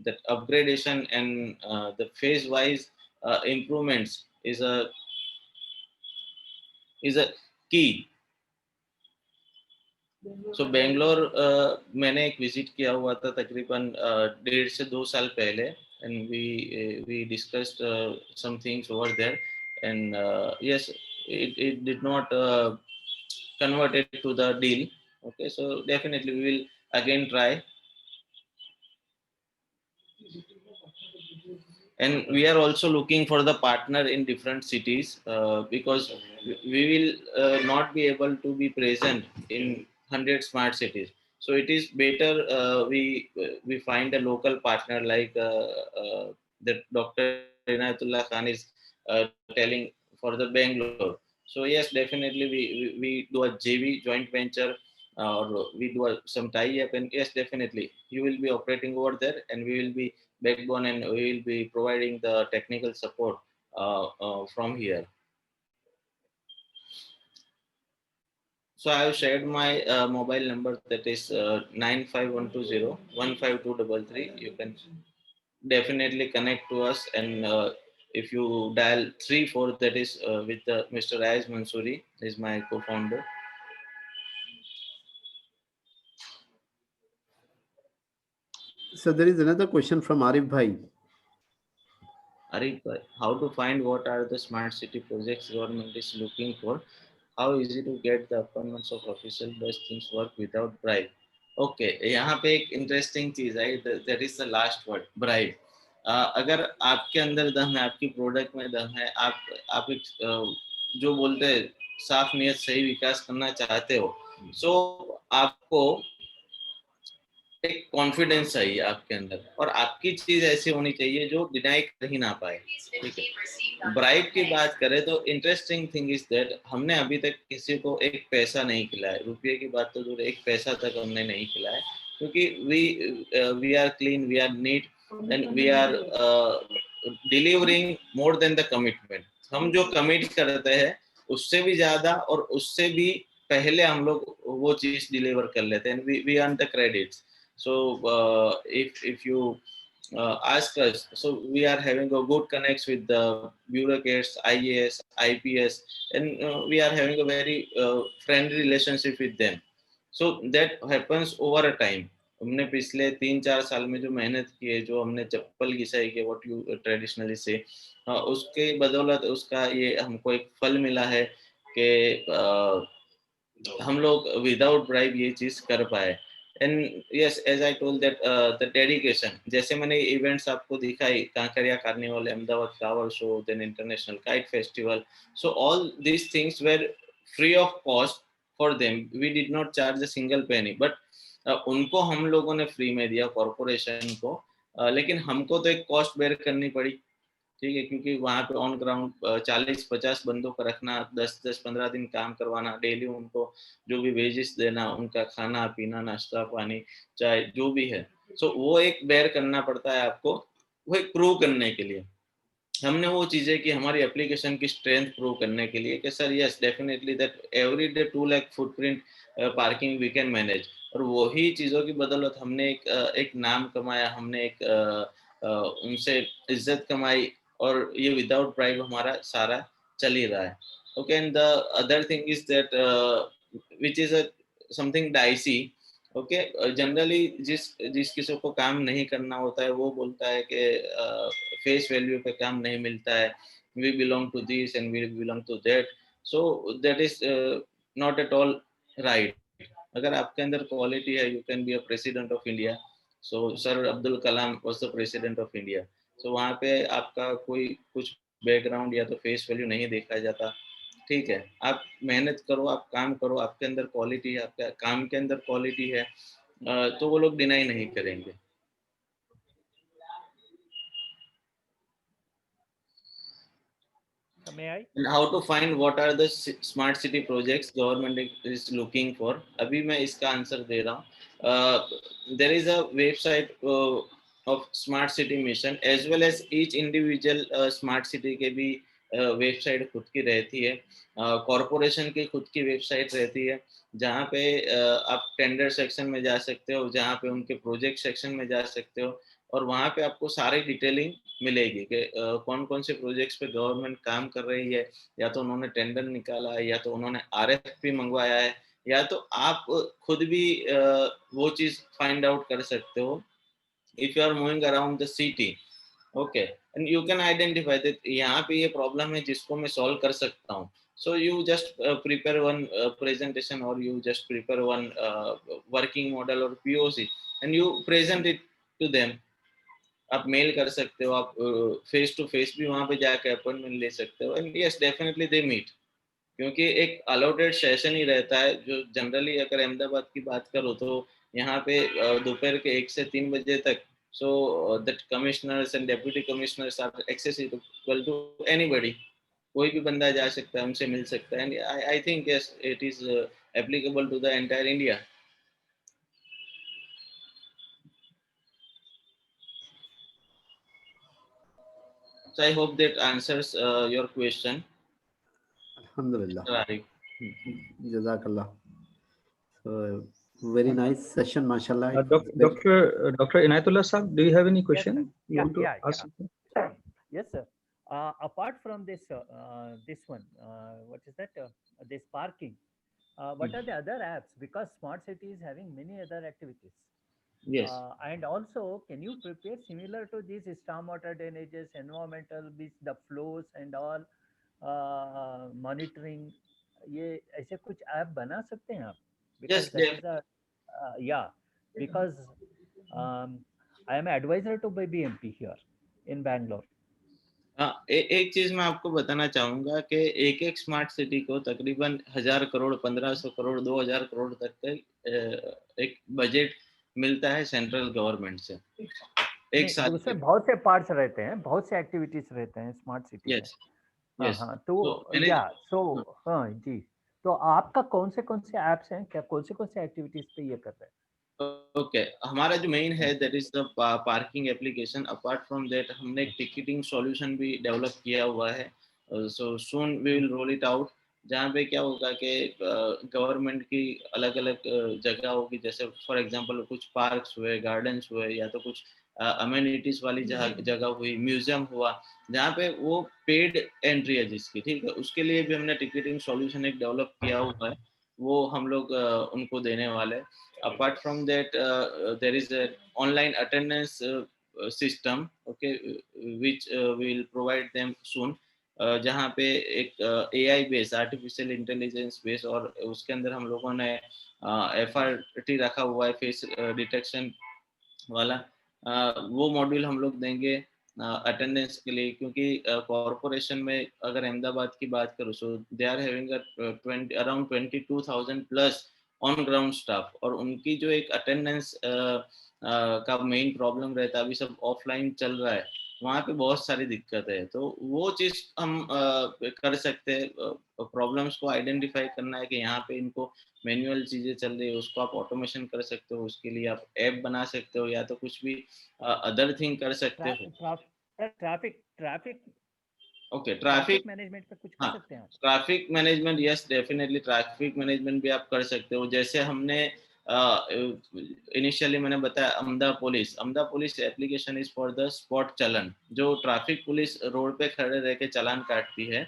Speaker 1: that upgradation and the phase wise improvements is a key. सो बेंगलोर मैंने एक visit किया हुआ था तकरीबन 1.5 से 2 साल पहले, and we discussed some things over there, and yes, it did not convert it to the deal. Okay, so definitely we will again try. And we are also looking for the partner in different cities, because we will not be able to be present in 100 smart cities. So it is better we find a local partner, like that Dr. Inayatullah Khan is telling for the Bangalore. So yes, definitely we do a JV, joint venture, or we do some tie-up, and yes, definitely you will be operating over there, and we will be backbone, and we will be providing the technical support from here. So I have shared my mobile number, that is 95120 You can definitely connect to us, and if you dial 34, that is with Mr. Ayaz Mansoori, is my co-founder.
Speaker 3: So there is another question from Arif Bhai.
Speaker 1: Arif, how to find what are the smart city projects government is looking for? How easy to get the appointments of official, does things work without bribe? Okay, यहाँ पे एक interesting चीज है, that is the last word, bribe. अगर आपके अंदर दम है, आपकी प्रोडक्ट में दम है, आप एक जो बोलते हैं साफ नियत सही विकास करना चाहते हो, सो आपको एक कॉन्फिडेंस चाहिए आपके अंदर, और आपकी चीज ऐसी होनी चाहिए जो डिनाई कर ही ना पाए. ठीक है. ब्राइब की बात करें तो इंटरेस्टिंग थिंग इज दैट हमने अभी तक किसी को एक पैसा नहीं खिलाया, रुपये की बात तो दूर, एक पैसा तक हमने नहीं खिलाया, क्योंकि we are clean, we are neat, and we are delivering more than the commitment. हम जो कमिट करते हैं उससे भी ज्यादा और उससे भी पहले हम लोग वो चीज डिलीवर कर लेते हैं, we earn the credits. So if you ask us, so we are having a good connects with the bureaucrats, IAS, IPS, and we are having a very friendly relationship with them. So that happens over a time. हमने पिछले 3-4 साल में जो मेहनत की है, जो हमने चप्पल घिसाई की, what you traditionally say, उसके बदौलत उसका ये हमको एक फल मिला है कि हम लोग विदाउट ब्राइब ये चीज कर पाए. And yes, as I told that the dedication, जैसे मैंने इवेंट्स आपको दिखाई, Kankaria carnival, Ahmedabad flower show, then international kite festival, so all these things were free of cost for them. We did not charge a single penny, but उनको हम लोगों ने free में दिया, कॉरपोरेशन को. लेकिन हमको तो एक कॉस्ट बेयर करनी पड़ी. ठीक है, क्योंकि वहाँ पे ऑन ग्राउंड 40-50 बंदों को रखना, 10-15 दिन काम करवाना, डेली उनको जो भी वेजेस देना, उनका खाना पीना, नाश्ता पानी, चाहे जो भी है, सो वो एक बेयर करना पड़ता है आपको, वो एक प्रूव करने के लिए. हमने वो चीजें की हमारी एप्लीकेशन की स्ट्रेंथ प्रूव करने के लिए कि sir yes, definitely that every day 2 lakh footprint parking we can manage. और वही चीजों की बदौलत हमने एक नाम कमाया, हमने एक उनसे इज्जत कमाई, और ये विदाउट ब्राइब हमारा सारा चल ही रहा है. Okay, and the other thing is that which is something dicey. Okay, generally जिस किसी को काम नहीं करना होता है वो बोलता है कि फेस वैल्यू पे काम नहीं मिलता है, we belong to this and we belong to that. So that is not at all right. अगर आपके अंदर क्वालिटी है, you can be a president of India. So sir Abdul Kalam was the president of India. So वहाँ पे आपका कोई कुछ background या तो फेस वैल्यू नहीं देखा जाता. ठीक है, आप मेहनत करो, आप काम करो, आपके अंदर क्वालिटी है, आपके काम के अंदर क्वालिटी है, तो वो लोग डिनाई नहीं करेंगे.
Speaker 5: May I?
Speaker 1: And how to find what are the smart city projects government is looking for? अभी मैं इसका आंसर दे रहा हूँ. There is a website of smart city mission, as well as each individual smart city के भी website खुद की रहती है, कॉरपोरेशन की खुद की वेबसाइट रहती है, जहाँ पे आप टेंडर सेक्शन में जा सकते हो, जहाँ पे उनके प्रोजेक्ट सेक्शन में जा सकते हो, और वहाँ पे आपको सारी डिटेलिंग मिलेगी कि कौन कौन से प्रोजेक्ट्स पे गवर्नमेंट काम कर रही है, या तो उन्होंने टेंडर निकाला है, या तो उन्होंने RFP मंगवाया है, या तो आप खुद भी वो चीज फाइंड आउट कर सकते हो. If you are moving around the city, okay, and you can identify that यहाँ पे ये प्रॉब्लम है जिसको मैं सॉल्व कर सकता हूँ. So you just prepare one presentation, or you just prepare one working model or POC, and you present it to them. आप मेल कर सकते हो, आप फेस टू फेस भी वहां पे जाके अपॉइंटमेंट ले सकते हो, and yes definitely they meet, क्योंकि एक अलॉटेड सेशन ही रहता है जो जनरली, अगर अहमदाबाद की बात करो तो यहाँ पे दोपहर के 1 से 3 बजे तक, so that commissioners and deputy commissioners are accessible to anybody, कोई भी बंदा जा सकता है, उनसे मिल सकता है, and I think yes it is applicable to the entire India. So I hope that answers your question,
Speaker 3: Alhamdulillah.
Speaker 1: Mr. Arif.
Speaker 3: Jazakallah. So, very nice session, mashallah. It was very-
Speaker 2: Dr. Inayatullah Sahab, do you have any question? You
Speaker 5: Yeah,
Speaker 2: want to
Speaker 5: yeah,
Speaker 2: ask
Speaker 5: yeah.
Speaker 2: something?
Speaker 5: Yes, sir. Apart from this, this one, what is that? This parking. What are the other apps? Because smart city is having many other activities.
Speaker 1: Yes.
Speaker 5: And also, can you prepare similar to these stormwater drainages, environmental, the flows and all monitoring? ये ऐसे कुछ app बना सकते हैं आप?
Speaker 1: Yes,
Speaker 5: Because that is a yeah. Because I am advisor to BBMP here in Bangalore.
Speaker 1: हाँ, एक चीज मैं आपको बताना चाहूंगा कि एक एक स्मार्ट सिटी को तकरीबन 1000 करोड़, 1500 करोड़, 2000 करोड़ तक का एक बजट मिलता है सेंट्रल गवर्नमेंट से एक साल
Speaker 5: उसमें
Speaker 1: के.
Speaker 5: बहुत से पार्ट्स रहते हैं, बहुत से एक्टिविटीज रहते हैं स्मार्ट सिटी में.
Speaker 1: यस
Speaker 5: हाँ
Speaker 1: यस.
Speaker 5: हाँ, तो या सो हाँ जी. तो आपका कौन से ऐप्स हैं, क्या कौन से एक्टिविटीज पे ये कर रहे हैं?
Speaker 1: ओके, हमारा जो मेन है that is the parking application. Apart from that हमने एक टिकटिंग सॉल्यूशन भी डेवलप किया हुआ है. So soon we will roll it out, जहाँ पे क्या होगा कि गवर्नमेंट की अलग अलग जगह होगी, जैसे फॉर एग्जांपल कुछ पार्क्स हुए, गार्डन्स हुए, या तो कुछ अमेनिटीज वाली जगह हुई, म्यूजियम हुआ, जहाँ पे वो पेड एंट्री है जिसकी, ठीक है, उसके लिए भी हमने टिकटिंग सॉल्यूशन एक डेवलप किया हुआ है, वो हम लोग उनको देने वाले हैं. Apart from that, there is a online attendance system, okay, which we will provide them soon, जहाँ पे एक AI base, artificial intelligence base, और उसके अंदर हम लोगों ने FRT रखा हुआ है, फेस डिटेक्शन वाला. वो मॉड्यूल हम लोग देंगे अटेंडेंस के लिए, क्योंकि कॉरपोरेशन में अगर अहमदाबाद की बात करूँ, so they are having around 22,000 plus on ground staff, और उनकी जो एक अटेंडेंस का मेन प्रॉब्लम रहता है, अभी सब ऑफलाइन चल रहा है, वहाँ पे बहुत सारी दिक्कत है, तो वो चीज हम कर सकते हैं. प्रॉब्लम्स को आइडेंटिफाई करना है कि यहाँ पे इनको मैनुअल चीजें चल रही है, उसको आप ऑटोमेशन कर सकते हो, उसके लिए आप ऐप बना सकते हो, या तो कुछ भी अदर थिंग कर सकते हो.
Speaker 5: ट्रैफिक
Speaker 1: ओके, ट्रैफिक
Speaker 5: मैनेजमेंट पे कुछ कर
Speaker 1: हाँ,
Speaker 5: सकते हैं आप?
Speaker 1: Traffic management, yes definitely traffic management भी आप कर सकते हो. जैसे हमने इनिशियली मैंने बताया, अमदा police application is for the spot challan, जो ट्रैफिक पुलिस रोड पे खड़े रह के चालान काटती है,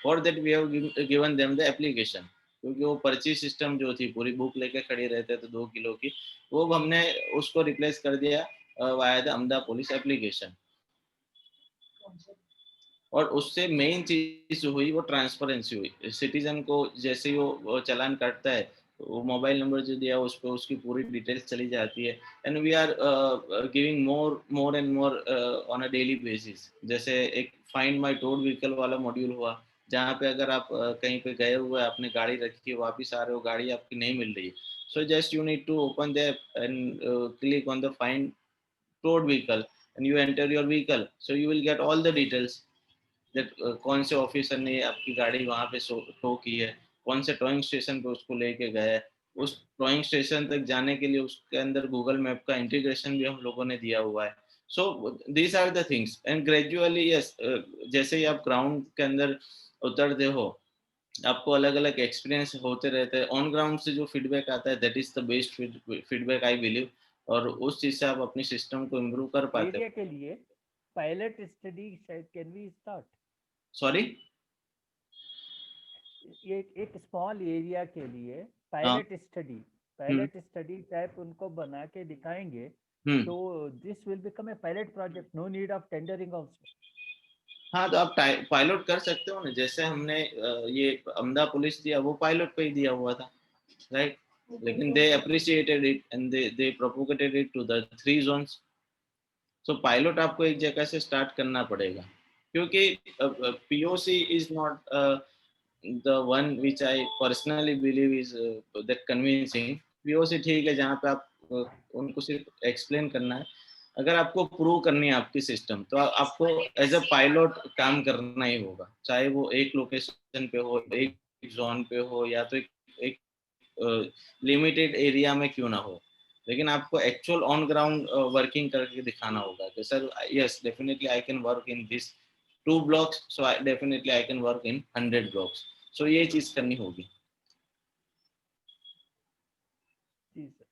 Speaker 1: for that we have given them the application, क्योंकि वो पर्ची सिस्टम जो थी, पूरी बुक लेके खड़ी रहते थे 2 किलो की, वो हमने उसको रिप्लेस कर दिया वाया द अमदा पुलिस एप्लीकेशन. और उससे मेन चीज जो हुई वो ट्रांसपेरेंसी हुई. सिटीजन को जैसे ही वो चालान काटता है, वो मोबाइल नंबर जो दिया उस पर उसकी पूरी डिटेल्स चली जाती है, and we are giving more and more on a daily basis. जैसे एक फाइंड माय टोड व्हीकल वाला मॉड्यूल हुआ, जहाँ पे अगर आप कहीं पे गए हुए, आपने गाड़ी रखी है, वापस आ रहे हो, गाड़ी आपकी नहीं मिल रही, so just you need to open the app and click on the find towed vehicle, and you enter your vehicle, so you will get all the details that कौन से ऑफिसर ने आपकी गाड़ी वहां पे टो की है, कौन से टोइंग स्टेशन पे उसको लेके गए है, उस टोइंग स्टेशन तक जाने के लिए उसके अंदर गूगल मैप का इंटीग्रेशन भी हम लोगों ने दिया हुआ है. So these are the things, and gradually yes, जैसे ही आप ग्राउंड के अंदर उतरते हो, आपको अलग अलग एक्सपीरियंस होते रहते हैं. ऑन ग्राउंड से जो फीडबैक आता है, that is the best feedback I believe, और उस चीज से आप अपनी सिस्टम को इम्प्रूव कर पाते
Speaker 5: एरिया
Speaker 1: हो.
Speaker 5: के लिए pilot study can we start?
Speaker 1: Sorry,
Speaker 5: एक स्मॉल एरिया के लिए
Speaker 1: हाँ,
Speaker 5: पायलट स्टडी टाइप उनको बना के दिखाएंगे, तो this will become a pilot project, no need of tendering also.
Speaker 1: हाँ, तो आप पायलट कर सकते हो ना, जैसे हमने ये अमदा पुलिस दिया, वो पायलट पे ही दिया हुआ था, राइट, लेकिन they appreciated it and they propogated it to the 3 zones. So pilot आपको एक जगह से स्टार्ट करना पड़ेगा, क्योंकि POC इज नॉट the one which I personally believe is that convincing. POC ठीक है, जहाँ पे आप उनको सिर्फ एक्सप्लेन करना है। अगर आपको प्रूव करनी है आपकी सिस्टम, तो आपको एज अ पायलट काम करना ही होगा, चाहे वो एक लोकेशन पे हो, एक जोन पे हो, या तो एक लिमिटेड एरिया में क्यों ना हो, लेकिन आपको एक्चुअल ऑन ग्राउंड वर्किंग करके दिखाना होगा कि sir yes definitely I can work in this 2 blocks, so I definitely I can work in 100 blocks. So ये चीज करनी होगी।
Speaker 5: जी sir.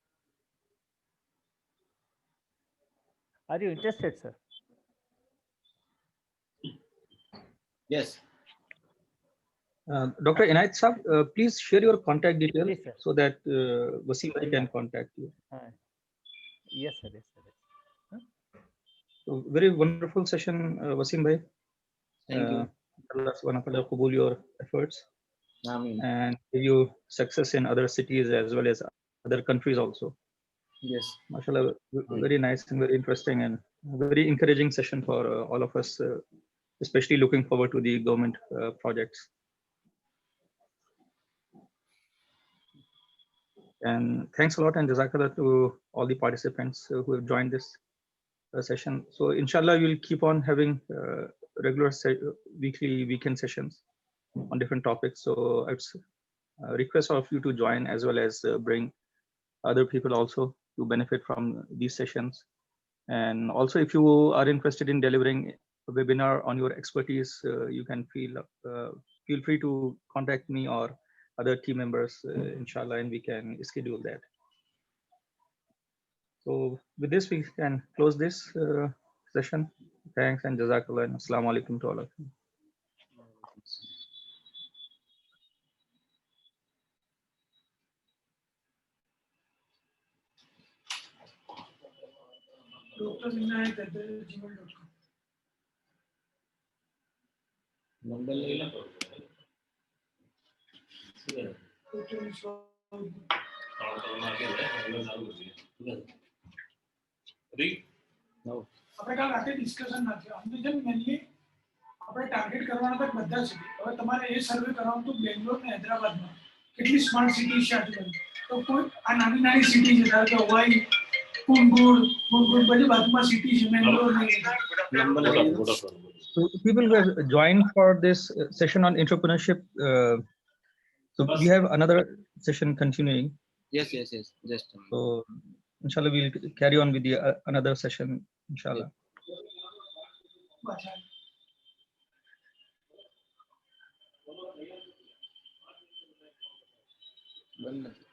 Speaker 5: Are you interested sir?
Speaker 1: Yes.
Speaker 2: Dr. Inayat Sahab, please share your contact details
Speaker 5: Yes, sir.
Speaker 2: so that Wasim bhai can contact you.
Speaker 5: Yes sir, yes sir.
Speaker 2: So very wonderful session, Wasim bhai.
Speaker 1: Thank you.
Speaker 2: Allah subhanahu wa ta'ala qabul your efforts
Speaker 1: Amin.
Speaker 2: and give you success in other cities as well as other countries also.
Speaker 1: Yes.
Speaker 2: MashaAllah, very nice and very interesting and very encouraging session for all of us, especially looking forward to the government projects. And thanks a lot and jazakallah to all the participants who have joined this session. So inshallah, we'll keep on having regular weekly weekend sessions on different topics. So I'd request all of you to join as well as bring other people also to benefit from these sessions. And also, if you are interested in delivering a webinar on your expertise, you can feel free to contact me or other team members, inshallah, and we can schedule that. So with this, we can close this session. Thanks and jazakallah and assalamu alaikum to all of you.
Speaker 6: dr.inayat@gmail.com.
Speaker 1: Number ले लो।
Speaker 6: આપણે કાલ રાતે discussion ના થયું, અમને જેમ mainly આપણે target કરવાના હતા બધા સિટી, હવે તમારે એ સર્વે કરવાનું હતું બેંગ્લોર ને હૈદરાબાદમાં કેટલી સ્માર્ટ સિટી છે આજુબાજુ, તો કોઈ આ નાની નાની સિટી છે, ધારો કે હવાઈ, કુંગુર બધી બાજુમાં સિટી છે, બેંગ્લોર નહીં.
Speaker 2: So people who have joined for this session on entrepreneurship, so we have another session continuing.
Speaker 1: Yes. Just a minute.
Speaker 2: So inshallah we'll carry on with the another session, inshallah.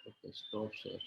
Speaker 1: Okay, stop share.